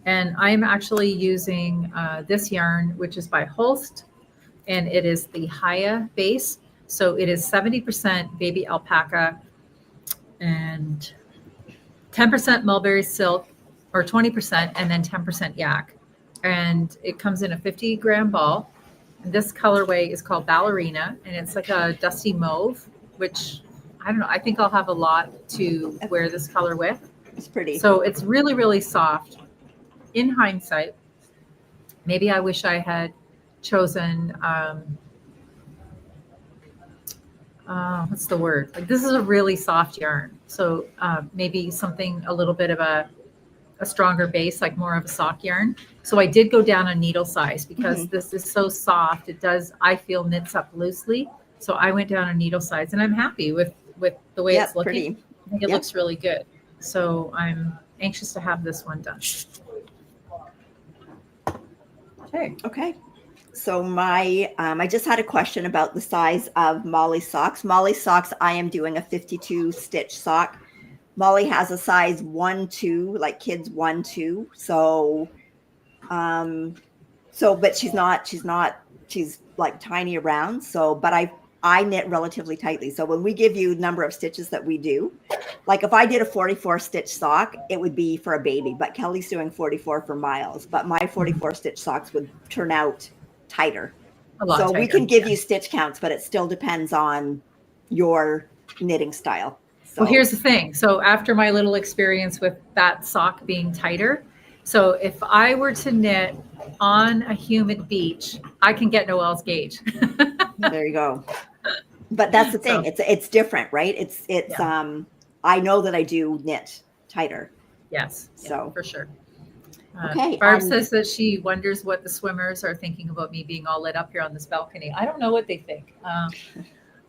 S2: And I'm actually using this yarn, which is by Holst, and it is the Haya base. So it is 70% baby alpaca and 10% mulberry silk, or 20%, and then 10% yak. And it comes in a 50-gram ball. And this colorway is called Ballerina, and it's like a dusty mauve, which I don't know. I think I'll have a lot to wear this color with.
S1: It's pretty.
S2: So it's really, really soft. In hindsight, maybe I wish I had chosen, what's the word? Like, this is a really soft yarn. So maybe something a little bit of a stronger base, like more of a sock yarn. So I did go down a needle size because this is so soft. It does, I feel, knits up loosely. So I went down a needle size, and I'm happy with the way it's looking.
S1: Pretty.
S2: I think it looks really good. So I'm anxious to have this one done.
S1: Okay. So I just had a question about the size of Molly's socks. Molly's socks, I am doing a 52 stitch sock. Molly has a size 1-2, like kids 1-2. So, but she's like tiny around. So, but I knit relatively tightly. So when we give you number of stitches that we do, like if I did a 44 stitch sock, it would be for a baby, but Kelly's doing 44 for Miles, but my 44 stitch socks would turn out tighter.
S2: A lot tighter,
S1: we can give you stitch counts, but it still depends on your knitting style. So.
S2: Well, here's the thing. So after my little experience with that sock being tighter, so if I were to knit on a humid beach, I can get Noelle's gauge.
S1: There you go. But that's the thing. So, it's different, right? It's I know that I do knit tighter.
S2: Yes. So for sure.
S1: Okay.
S2: Barb says that she wonders what the swimmers are thinking about me being all lit up here on this balcony. I don't know what they think.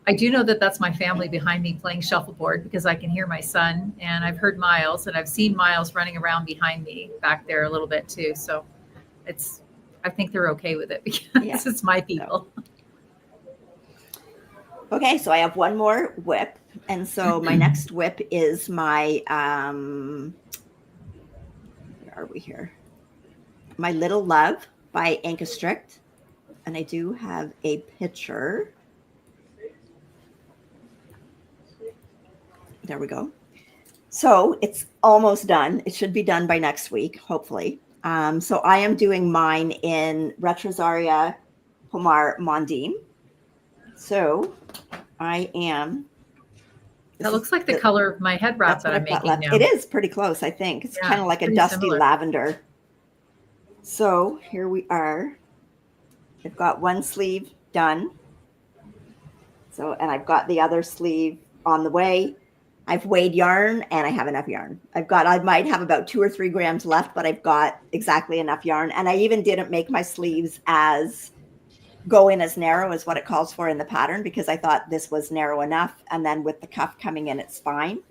S2: I do know that that's my family behind me playing shuffleboard, because I can hear my son, and I've heard Miles, and I've seen Miles running around behind me back there a little bit too. So I think they're okay with it, because it's my people.
S1: So. Okay, so I have one more whip. And so my next whip is my, where are we here? My Little Love by Anka Strict. And I do have a picture. There we go. So it's almost done. It should be done by next week, hopefully. So I am doing mine in Retrosaria Pomar Mondim. So I am.
S2: That looks like the color of my head wrap that I'm making now.
S1: It is pretty close, I think. It's kind of like a dusty lavender. So here we are. I've got one sleeve done. So, and I've got the other sleeve on the way. I've weighed yarn, and I have enough yarn. I might have about 2 or 3 grams left, but I've got exactly enough yarn. And I even didn't make my sleeves go in as narrow as what it calls for in the pattern, because I thought this was narrow enough. And then with the cuff coming in, it's fine.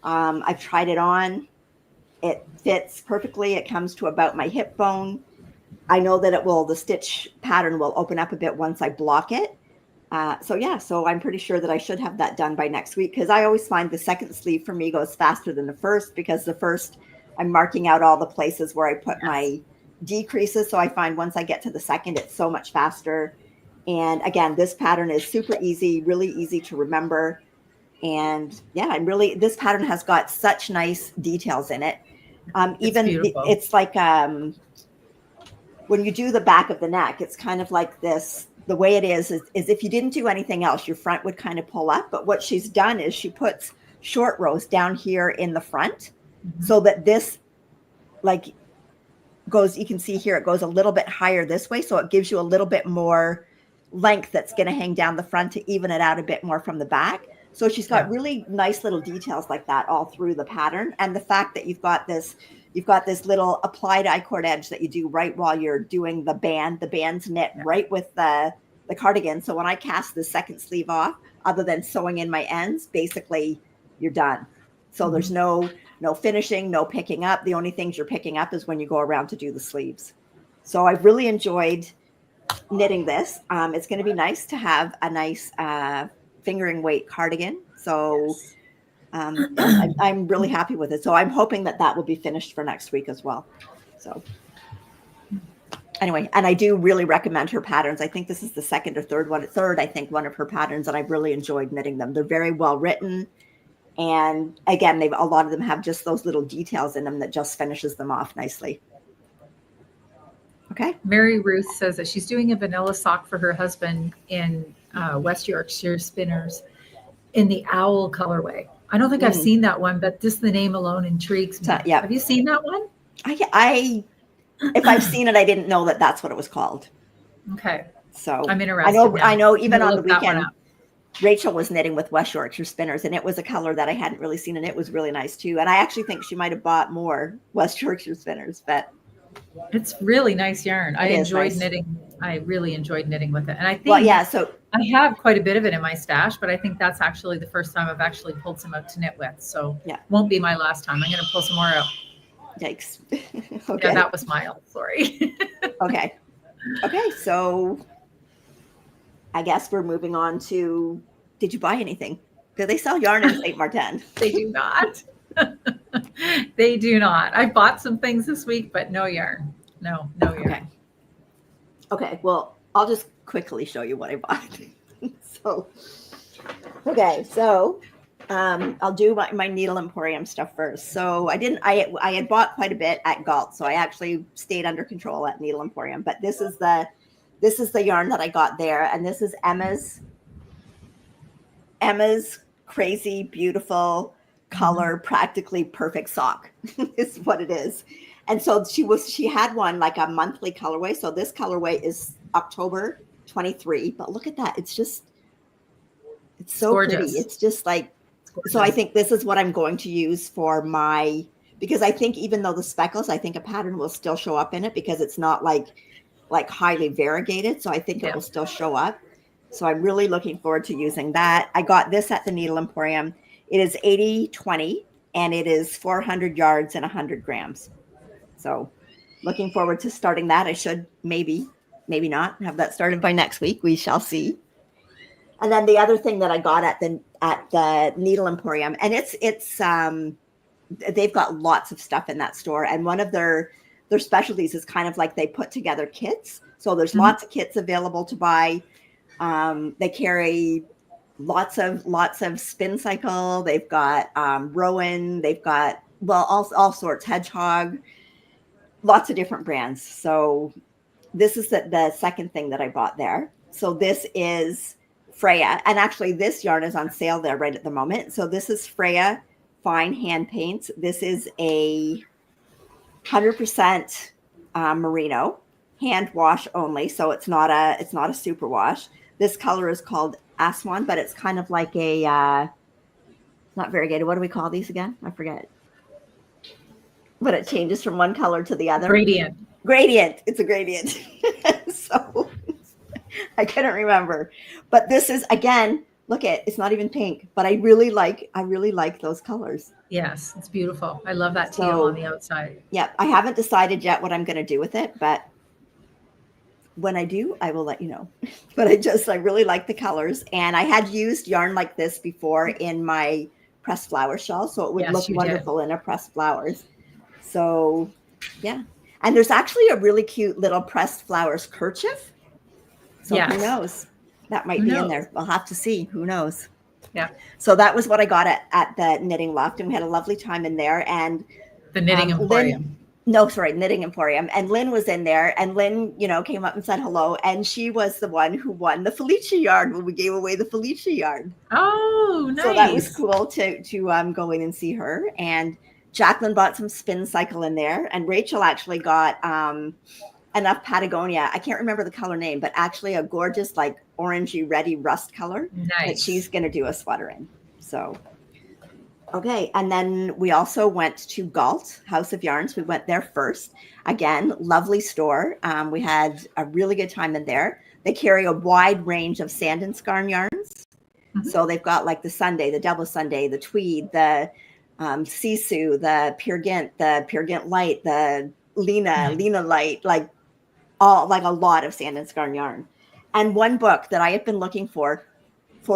S1: I've tried it on. It fits perfectly. It comes to about my hip bone. I know that the stitch pattern will open up a bit once I block it. So I'm pretty sure that I should have that done by next week, because I always find the second sleeve for me goes faster than the first, because the first I'm marking out all the places where I put my decreases. So I find once I get to the second, it's so much faster. And again, this pattern is super easy, really easy to remember. And yeah, this pattern has got such nice details in it. It's like when you do the back of the neck, it's kind of like this. The way it is if you didn't do anything else, your front would kind of pull up. But what she's done is she puts short rows down here in the front, so that this like goes, you can see here, it goes a little bit higher this way. So it gives you a little bit more length that's going to hang down the front to even it out a bit more from the back. So she's got really nice little details like that all through the pattern. And the fact that you've got this little applied I-cord edge that you do right while you're doing the band's knit right with the cardigan. So when I cast the second sleeve off, other than sewing in my ends, basically you're done. So there's no finishing, no picking up. The only things you're picking up is when you go around to do the sleeves. So I've really enjoyed knitting this. It's going to be nice to have a nice fingering weight cardigan. So I'm really happy with it. So I'm hoping that will be finished for next week as well. So anyway, and I do really recommend her patterns. I think this is the third, I think, one of her patterns, and I've really enjoyed knitting them. They're very well written. And again, a lot of them have just those little details in them that just finishes them off nicely. Okay.
S2: Mary Ruth says that she's doing a vanilla sock for her husband in West Yorkshire Spinners in the owl colorway. I don't think I've seen that one, but just the name alone intrigues me.
S1: Yeah.
S2: Have you seen that one?
S1: If I've seen it, I didn't know that that's what it was called.
S2: Okay.
S1: So
S2: I'm interested.
S1: I know even on the weekend, Rachel was knitting with West Yorkshire Spinners, and it was a color that I hadn't really seen, and it was really nice too. And I actually think she might have bought more West Yorkshire Spinners, but
S2: it's really nice yarn. I enjoyed knitting. I really enjoyed knitting with it. And I think
S1: so
S2: I have quite a bit of it in my stash, but I think that's actually the first time I've actually pulled some out to knit with. So won't be my last time. I'm going to pull some more out.
S1: Yikes.
S2: Okay. Yeah, that was mild. Sorry.
S1: Okay. So I guess we're moving on to, did you buy anything? Do they sell yarn in St. Martin?
S2: They do not. They do not. I bought some things this week, but no yarn. No yarn.
S1: Okay. Well, I'll just quickly show you what I bought. So I'll do my Needle Emporium stuff first. So I had bought quite a bit at Galt, so I actually stayed under control at Needle Emporium. But this is the yarn that I got there, and this is Emma's crazy beautiful color, practically perfect sock is what it is. And so she had one like a monthly colorway. So this colorway is October 23, but look at that. It's so gorgeous. Pretty. It's just like, so I think this is what I'm going to use for because I think even though the speckles, I think a pattern will still show up in it because it's not like highly variegated. So I think it will still show up. So I'm really looking forward to using that. I got this at the Needle Emporium. It is 80/20 and it is 400 yards and 100 grams. So looking forward to starting that. I should maybe not have that started by next week. We shall see. And then the other thing that I got at the Needle Emporium, and it's they've got lots of stuff in that store. And one of their specialties is kind of like they put together kits. So there's lots of kits available to buy. They carry lots of spin cycle. They've got Rowan. They've got all sorts, Hedgehog, lots of different brands. So this is the second thing that I bought there. So this is Freya, and actually this yarn is on sale there right at the moment. So this is Freya Fine Hand Paints. This is a 100% merino, hand wash only. So it's not a super wash. This color is called Aswan, but it's kind of like a not variegated. What do we call these again? I forget. But it changes from one color to the other.
S2: Gradient.
S1: It's a gradient. So I couldn't remember. But this is, again, it's not even pink, but I really like those colors.
S2: Yes, it's beautiful. I love that teal on the outside.
S1: Yeah, I haven't decided yet what I'm going to do with it, but when I do, I will let you know. But I really like the colors. And I had used yarn like this before in my pressed flower shawl, so it would look wonderful in a pressed flowers. So yeah. And there's actually a really cute little pressed flowers kerchief So who knows? That might be in there. We'll have to see. Who knows?
S2: Yeah.
S1: So that was what I got at the Knitting Loft, and we had a lovely time in there. And
S2: the Knitting Emporium.
S1: Knitting Emporium. And Lynn was in there, and Lynn, came up and said hello. And she was the one who won the Felicia yard when we gave away the Felicia yard.
S2: Oh, nice.
S1: So that was cool to go in and see her. And Jacqueline bought some spin cycle in there, and Rachel actually got enough Patagonia. I can't remember the color name, but actually a gorgeous like orangey reddy rust color that she's going to do a sweater in. So, okay. And then we also went to Galt House of Yarns. We went there first. Again, lovely store. We had a really good time in there. They carry a wide range of sand and scarn yarns. Mm-hmm. So they've got like the Sunday, the Double Sunday, the Tweed, the Sisu, the Peer Gynt Light, the Lena Light, like a lot of sand and scarn yarn. And one book that I have been looking for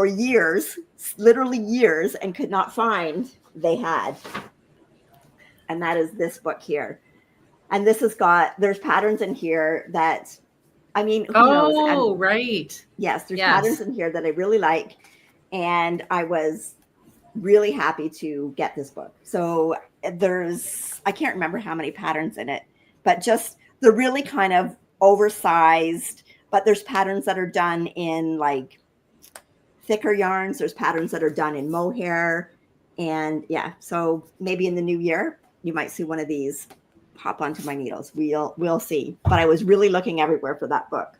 S1: years, literally years, and could not find, they had. And that is this book here. And this has there's patterns in here that, who knows?
S2: Oh, right.
S1: Yes, there's patterns in here that I really like. And I was really happy to get this book. So I can't remember how many patterns in it, but just the really kind of oversized, but there's patterns that are done in like thicker yarns. There's patterns that are done in mohair. And so maybe in the new year, you might see one of these pop onto my needles. We'll see. But I was really looking everywhere for that book.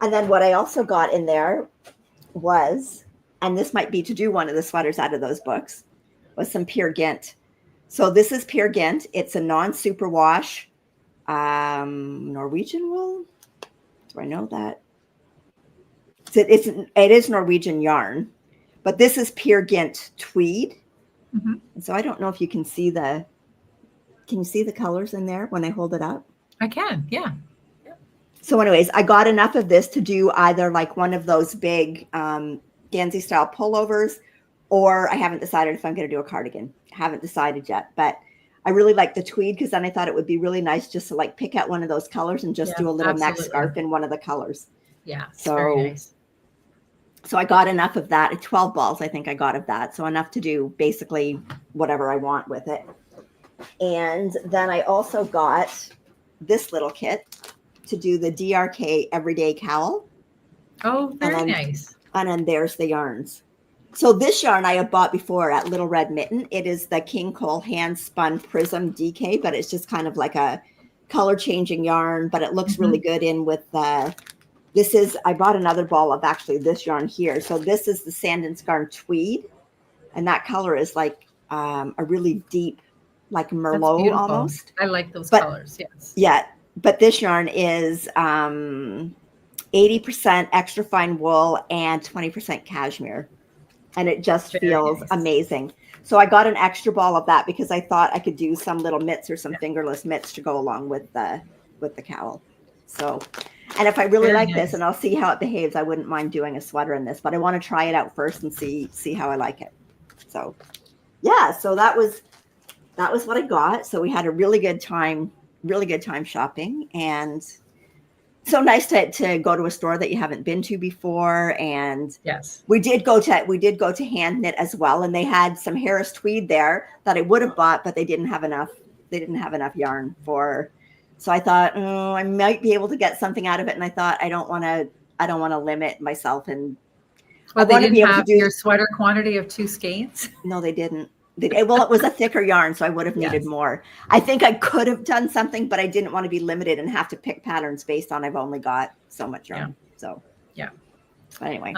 S1: And then what I also got in there was, and this might be to do one of the sweaters out of those books, was some Peer Gynt. So this is Peer Gynt. It's a non-superwash Norwegian wool. Do I know that? It is Norwegian yarn, but this is Peer Gynt tweed. Mm-hmm. And so I don't know if you can see the colors in there when I hold it up?
S2: I can, yeah.
S1: So anyways, I got enough of this to do either like one of those big Gansey style pullovers, or I haven't decided if I'm going to do a cardigan. I haven't decided yet, but I really like the tweed because then I thought it would be really nice just to like pick out one of those colors and just do a little neck scarf in one of the colors.
S2: Yeah,
S1: so
S2: very nice.
S1: So I got enough of that. 12 balls, I think I got of that. So enough to do basically whatever I want with it. And then I also got this little kit to do the DRK Everyday Cowl.
S2: Oh, very nice.
S1: And then there's the yarns. So this yarn I have bought before at Little Red Mitten. It is the King Cole hand spun Prism DK, but it's just kind of like a color changing yarn, but it looks really good in with I bought another ball of actually this yarn here. So this is the Sand and Scarn Tweed. And that color is like a really deep, like Merlot almost.
S2: I like those colors, yes.
S1: Yeah, but this yarn is 80% extra fine wool and 20% cashmere. And it just feels amazing. So I got an extra ball of that because I thought I could do some little mitts or some fingerless mitts to go along with the cowl. So, and if I really like this, and I'll see how it behaves, I wouldn't mind doing a sweater in this, but I want to try it out first and see how I like it. So so that was what I got. So we had a really good time shopping, and so nice to go to a store that you haven't been to before. And we did go to Hand Knit as well, and they had some Harris tweed there that I would have bought, but they didn't have enough yarn for. So I thought, I might be able to get something out of it, and I thought I don't want to limit myself. And
S2: well, they didn't have your sweater quantity of 2 skeins.
S1: No, they didn't. Well, it was a thicker yarn, so I would have needed more. I think I could have done something, but I didn't want to be limited and have to pick patterns based on I've only got so much yarn. So But anyway,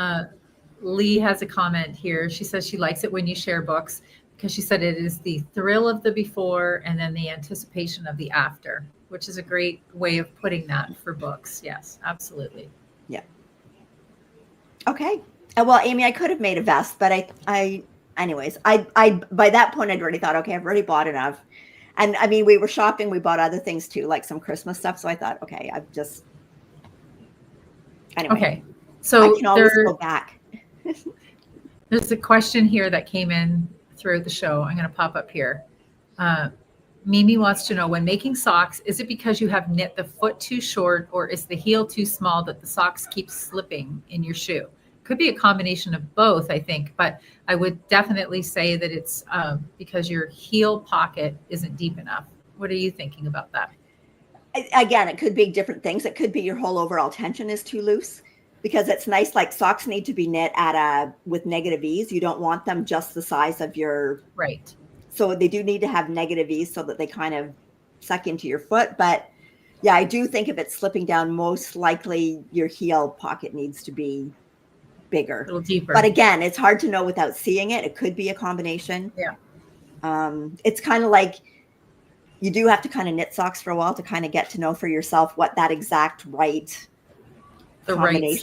S2: Lee has a comment here. She says she likes it when you share books because she said it is the thrill of the before and then the anticipation of the after, which is a great way of putting that for books. Yes, absolutely.
S1: Yeah. Okay. Well, Amy, I could have made a vest, but anyways, I by that point I'd already thought, okay, I've already bought enough. And I mean, we were shopping, we bought other things too, like some Christmas stuff. So I thought, okay, anyway.
S2: Okay. So
S1: I can always go back.
S2: There's a question here that came in throughout the show. I'm going to pop up here. Mimi wants to know, when making socks, is it because you have knit the foot too short, or is the heel too small that the socks keep slipping in your shoe? Could be a combination of both, I think, but I would definitely say that it's because your heel pocket isn't deep enough. What are you thinking about that?
S1: Again, it could be different things. It could be your whole overall tension is too loose, because it's nice, like socks need to be knit with negative ease. You don't want them just the size of your
S2: right.
S1: So they do need to have negative ease so that they kind of suck into your foot. But yeah, I do think if it's slipping down, most likely your heel pocket needs to be bigger,
S2: a little deeper.
S1: But again, it's hard to know without seeing it. It could be a combination.
S2: Yeah.
S1: It's kind of like you do have to kind of knit socks for a while to kind of get to know for yourself what that exact combination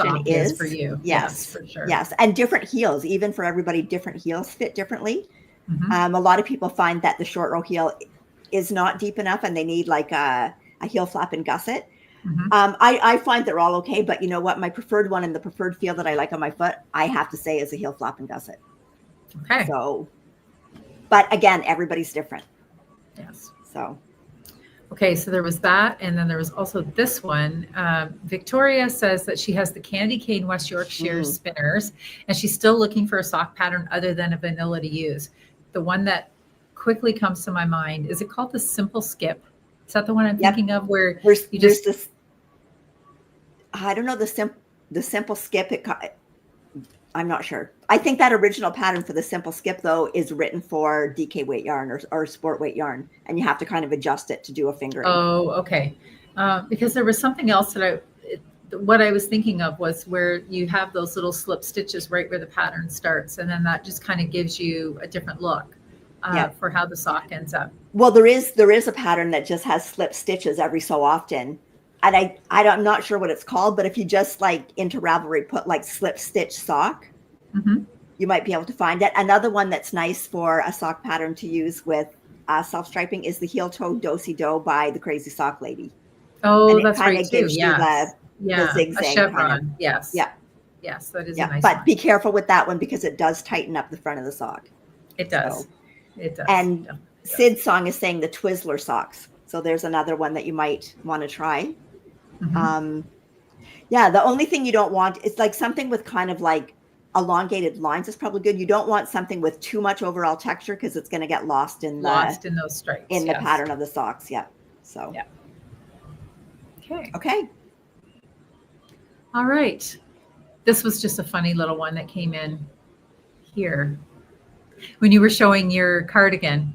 S2: right is for you.
S1: Yes,
S2: for sure.
S1: Yes, and different heels, even for everybody, different heels fit differently.
S2: Mm-hmm.
S1: A lot of people find that the short row heel is not deep enough and they need like a heel flap and gusset.
S2: Mm-hmm.
S1: I find they're all okay, but you know what? My preferred one and the preferred feel that I like on my foot, I have to say, is a heel flap and gusset.
S2: Okay.
S1: So, but again, everybody's different.
S2: Yes.
S1: So.
S2: Okay, so there was that, and then there was also this one. Victoria says that she has the Candy Cane West Yorkshire spinners, and she's still looking for a sock pattern other than a vanilla to use. The one that quickly comes to my mind, is it called the Simple Skip? Is that the one I'm thinking of, where you just
S1: this? I don't know, the Simple Skip. I'm not sure. I think that original pattern for the Simple Skip, though, is written for DK weight yarn or sport weight yarn, and you have to kind of adjust it to do a fingering.
S2: Oh, okay. Because there was something else that what I was thinking of was where you have those little slip stitches right where the pattern starts, and then that just kind of gives you a different look for how the sock ends up.
S1: Well, there is a pattern that just has slip stitches every so often. And I'm not sure what it's called, but if you just like into Ravelry put like slip stitch sock, you might be able to find it. Another one that's nice for a sock pattern to use with self-striping is the heel toe do-si-do by the Crazy Sock Lady.
S2: Oh, that's right too.
S1: Gives you the zigzag
S2: a chevron.
S1: kind of,
S2: yes.
S1: Yeah.
S2: Yes, that is a nice
S1: but
S2: one.
S1: Be careful with that one because it does tighten up the front of the sock.
S2: It does. So, it does.
S1: And Sid's song is saying the Twizzler socks. So there's another one that you might want to try. The only thing you don't want is like something with kind of like elongated lines is probably good. You don't want something with too much overall texture because it's going to get lost in
S2: those stripes
S1: in the pattern of the socks. Yeah. So.
S2: Yeah.
S1: Okay.
S2: All right. This was just a funny little one that came in here when you were showing your cardigan.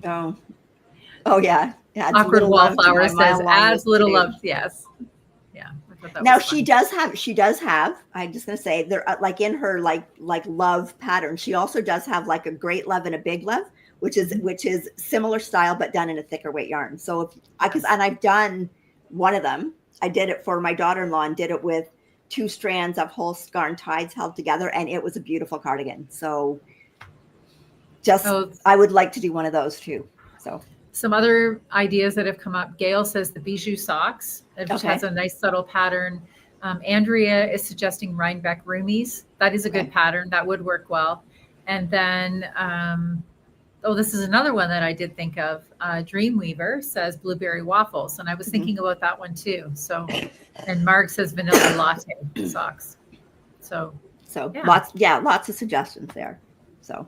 S1: Oh yeah.
S2: Awkward Wallflower says adds little love. Yes.
S1: Now she does have, I'm just going to say there, like in her, like love pattern, she also does have like a great love and a big love, which is similar style, but done in a thicker weight yarn. So and I've done one of them. I did it for my daughter-in-law and did it with 2 strands of whole scarn ties held together. And it was a beautiful cardigan. So I would like to do one of those too. So.
S2: Some other ideas that have come up. Gail says the bijou socks. It just has a nice subtle pattern. Andrea is suggesting Rhinebeck roomies. That is a good pattern. That would work well. And then, this is another one that I did think of. Dreamweaver says blueberry waffles. And I was thinking about that one too. So, and Marg says vanilla latte socks. So lots of suggestions there.
S1: So.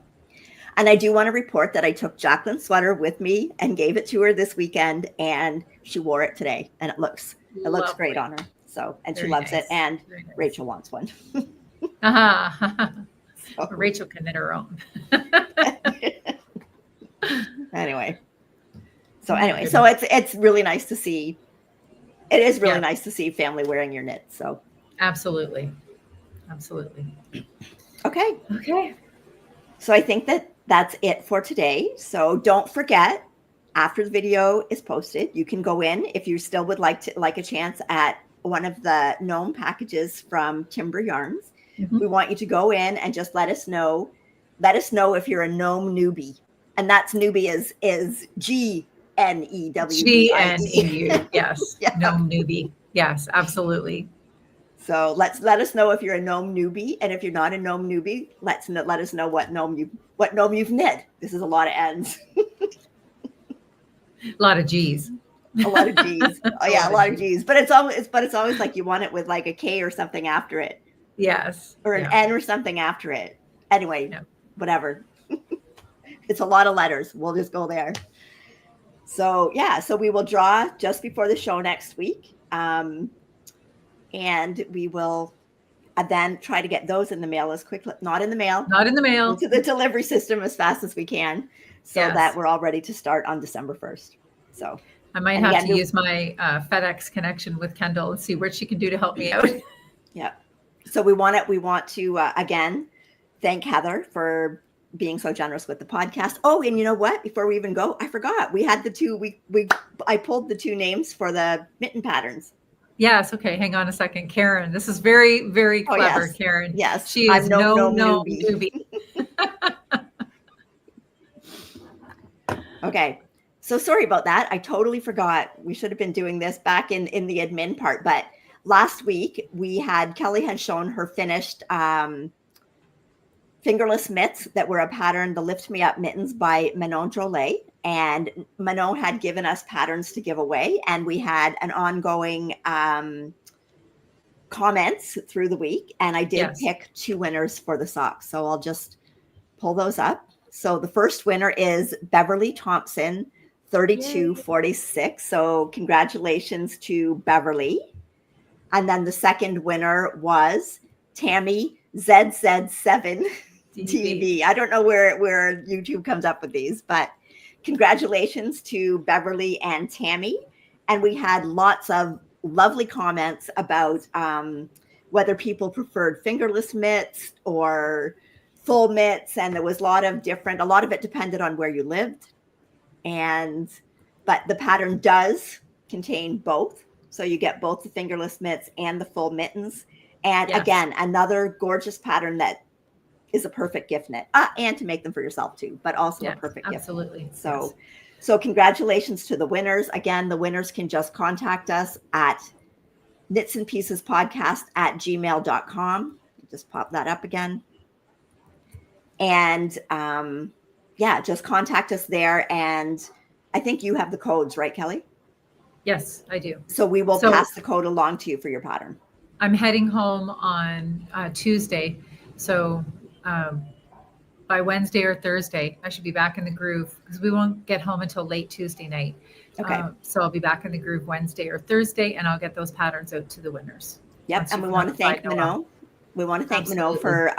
S1: And I do want to report that I took Jacqueline's sweater with me and gave it to her this weekend, and she wore it today, and it looks great on her. So, and she loves it, and Rachel wants one.
S2: So. Rachel can knit her own.
S1: Anyway, so it's really nice to see. It is really nice to see family wearing your knit. So,
S2: absolutely.
S1: Okay. So I think that's it for today. So don't forget, after the video is posted, you can go in if you still would like a chance at one of the gnome packages from Timber Yarns. We want you to go in and just let us know if you're a gnome newbie. And that's newbie is GNEWBIE.
S2: GNEU. Yes. Gnome newbie. Yes, absolutely.
S1: So let us know if you're a gnome newbie, and if you're not a gnome newbie, let us know what gnome you've knit. This is a lot of ends.
S2: A lot of G's.
S1: A lot of G's. Oh yeah, a lot of G's. But it's always like you want it with like a K or something after it.
S2: Yes.
S1: Or an N or something after it. Anyway, whatever. It's a lot of letters. We'll just go there. So yeah, so we will draw just before the show next week. And we will then try to get those in the mail as quickly, not in the mail, into the delivery system as fast as we can, so that we're all ready to start on December 1st. So
S2: I might have to use my FedEx connection with Kendall and see what she can do to help me out.
S1: Yeah. So we want to again thank Heather for being so generous with the podcast. Oh, and you know what? Before we even go, I forgot. We had the two. I pulled the two names for the mitten patterns.
S2: Yes. Okay. Hang on a second, Karen. This is very, very clever,
S1: yes.
S2: Karen.
S1: Yes.
S2: She is no newbie.
S1: Okay. So sorry about that. I totally forgot. We should have been doing this back in the admin part. But last week Kelly had shown her finished fingerless mitts that were a pattern, the Lift Me Up mittens by Manon Drolet. And Manon had given us patterns to give away. And we had an ongoing comments through the week. And I did pick two winners for the socks. So I'll just pull those up. So the first winner is Beverly Thompson, 3246. So congratulations to Beverly. And then the second winner was Tammy ZZ7 TV. I don't know where YouTube comes up with these, but congratulations to Beverly and Tammy. And we had lots of lovely comments about whether people preferred fingerless mitts or full mitts. And there was a lot of it depended on where you lived. But the pattern does contain both. So you get both the fingerless mitts and the full mittens. And again, another gorgeous pattern that is a perfect gift knit, and to make them for yourself too, but also a perfect gift.
S2: Absolutely.
S1: So congratulations to the winners. Again, the winners can just contact us at knitsandpiecespodcast@gmail.com. Just pop that up again. And just contact us there. And I think you have the codes, right, Kelly?
S2: Yes, I do.
S1: So we will pass the code along to you for your pattern.
S2: I'm heading home on Tuesday. So by Wednesday or Thursday, I should be back in the groove because we won't get home until late Tuesday night.
S1: Okay.
S2: So I'll be back in the groove Wednesday or Thursday, and I'll get those patterns out to the winners.
S1: Yep. And we want to thank Manon. We want to thank Manon for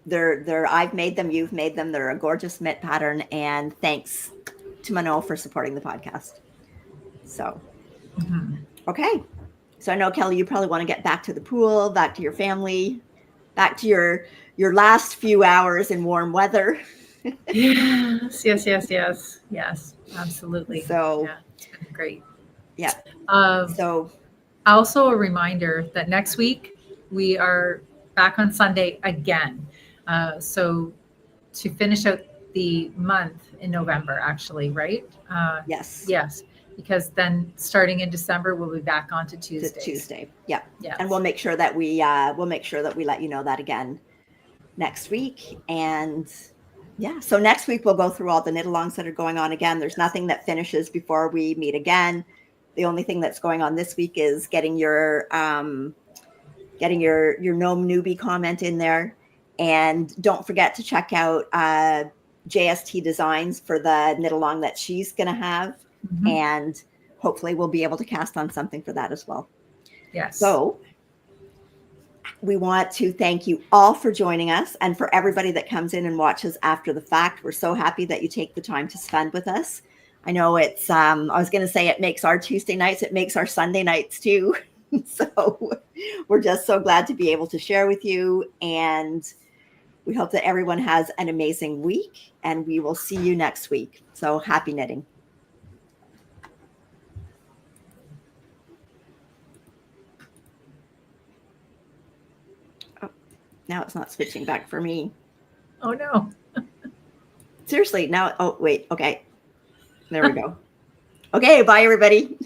S1: they're I've made them, you've made them. They're a gorgeous mitt pattern, and thanks to Manon for supporting the podcast. So, okay. So I know, Kelly, you probably want to get back to the pool, back to your family, back to your last few hours in warm weather.
S2: Yes, absolutely.
S1: So
S2: it's been great.
S1: Yeah.
S2: So also a reminder that next week we are back on Sunday again. So to finish out the month in November, actually, right?
S1: Yes.
S2: Yes. Because then starting in December, we'll be back on to Tuesday.
S1: Tuesday. Yeah.
S2: Yes.
S1: And we'll make sure that we let you know that again next week. And so next week we'll go through all the knit-alongs that are going on again. There's nothing that finishes before we meet again. The only thing that's going on this week is getting your gnome newbie comment in there. And don't forget to check out JST Designs for the knit-along that she's going to have. And hopefully we'll be able to cast on something for that as well.
S2: Yes.
S1: So we want to thank you all for joining us, and for everybody that comes in and watches after the fact. We're so happy that you take the time to spend with us. I know it's, I was going to say it makes our Tuesday nights, it makes our Sunday nights too. So we're just so glad to be able to share with you. And we hope that everyone has an amazing week, and we will see you next week. So happy knitting. Now it's not switching back for me.
S2: Oh, no.
S1: Seriously, now. Oh, wait. Okay. There we go. Okay. Bye, everybody.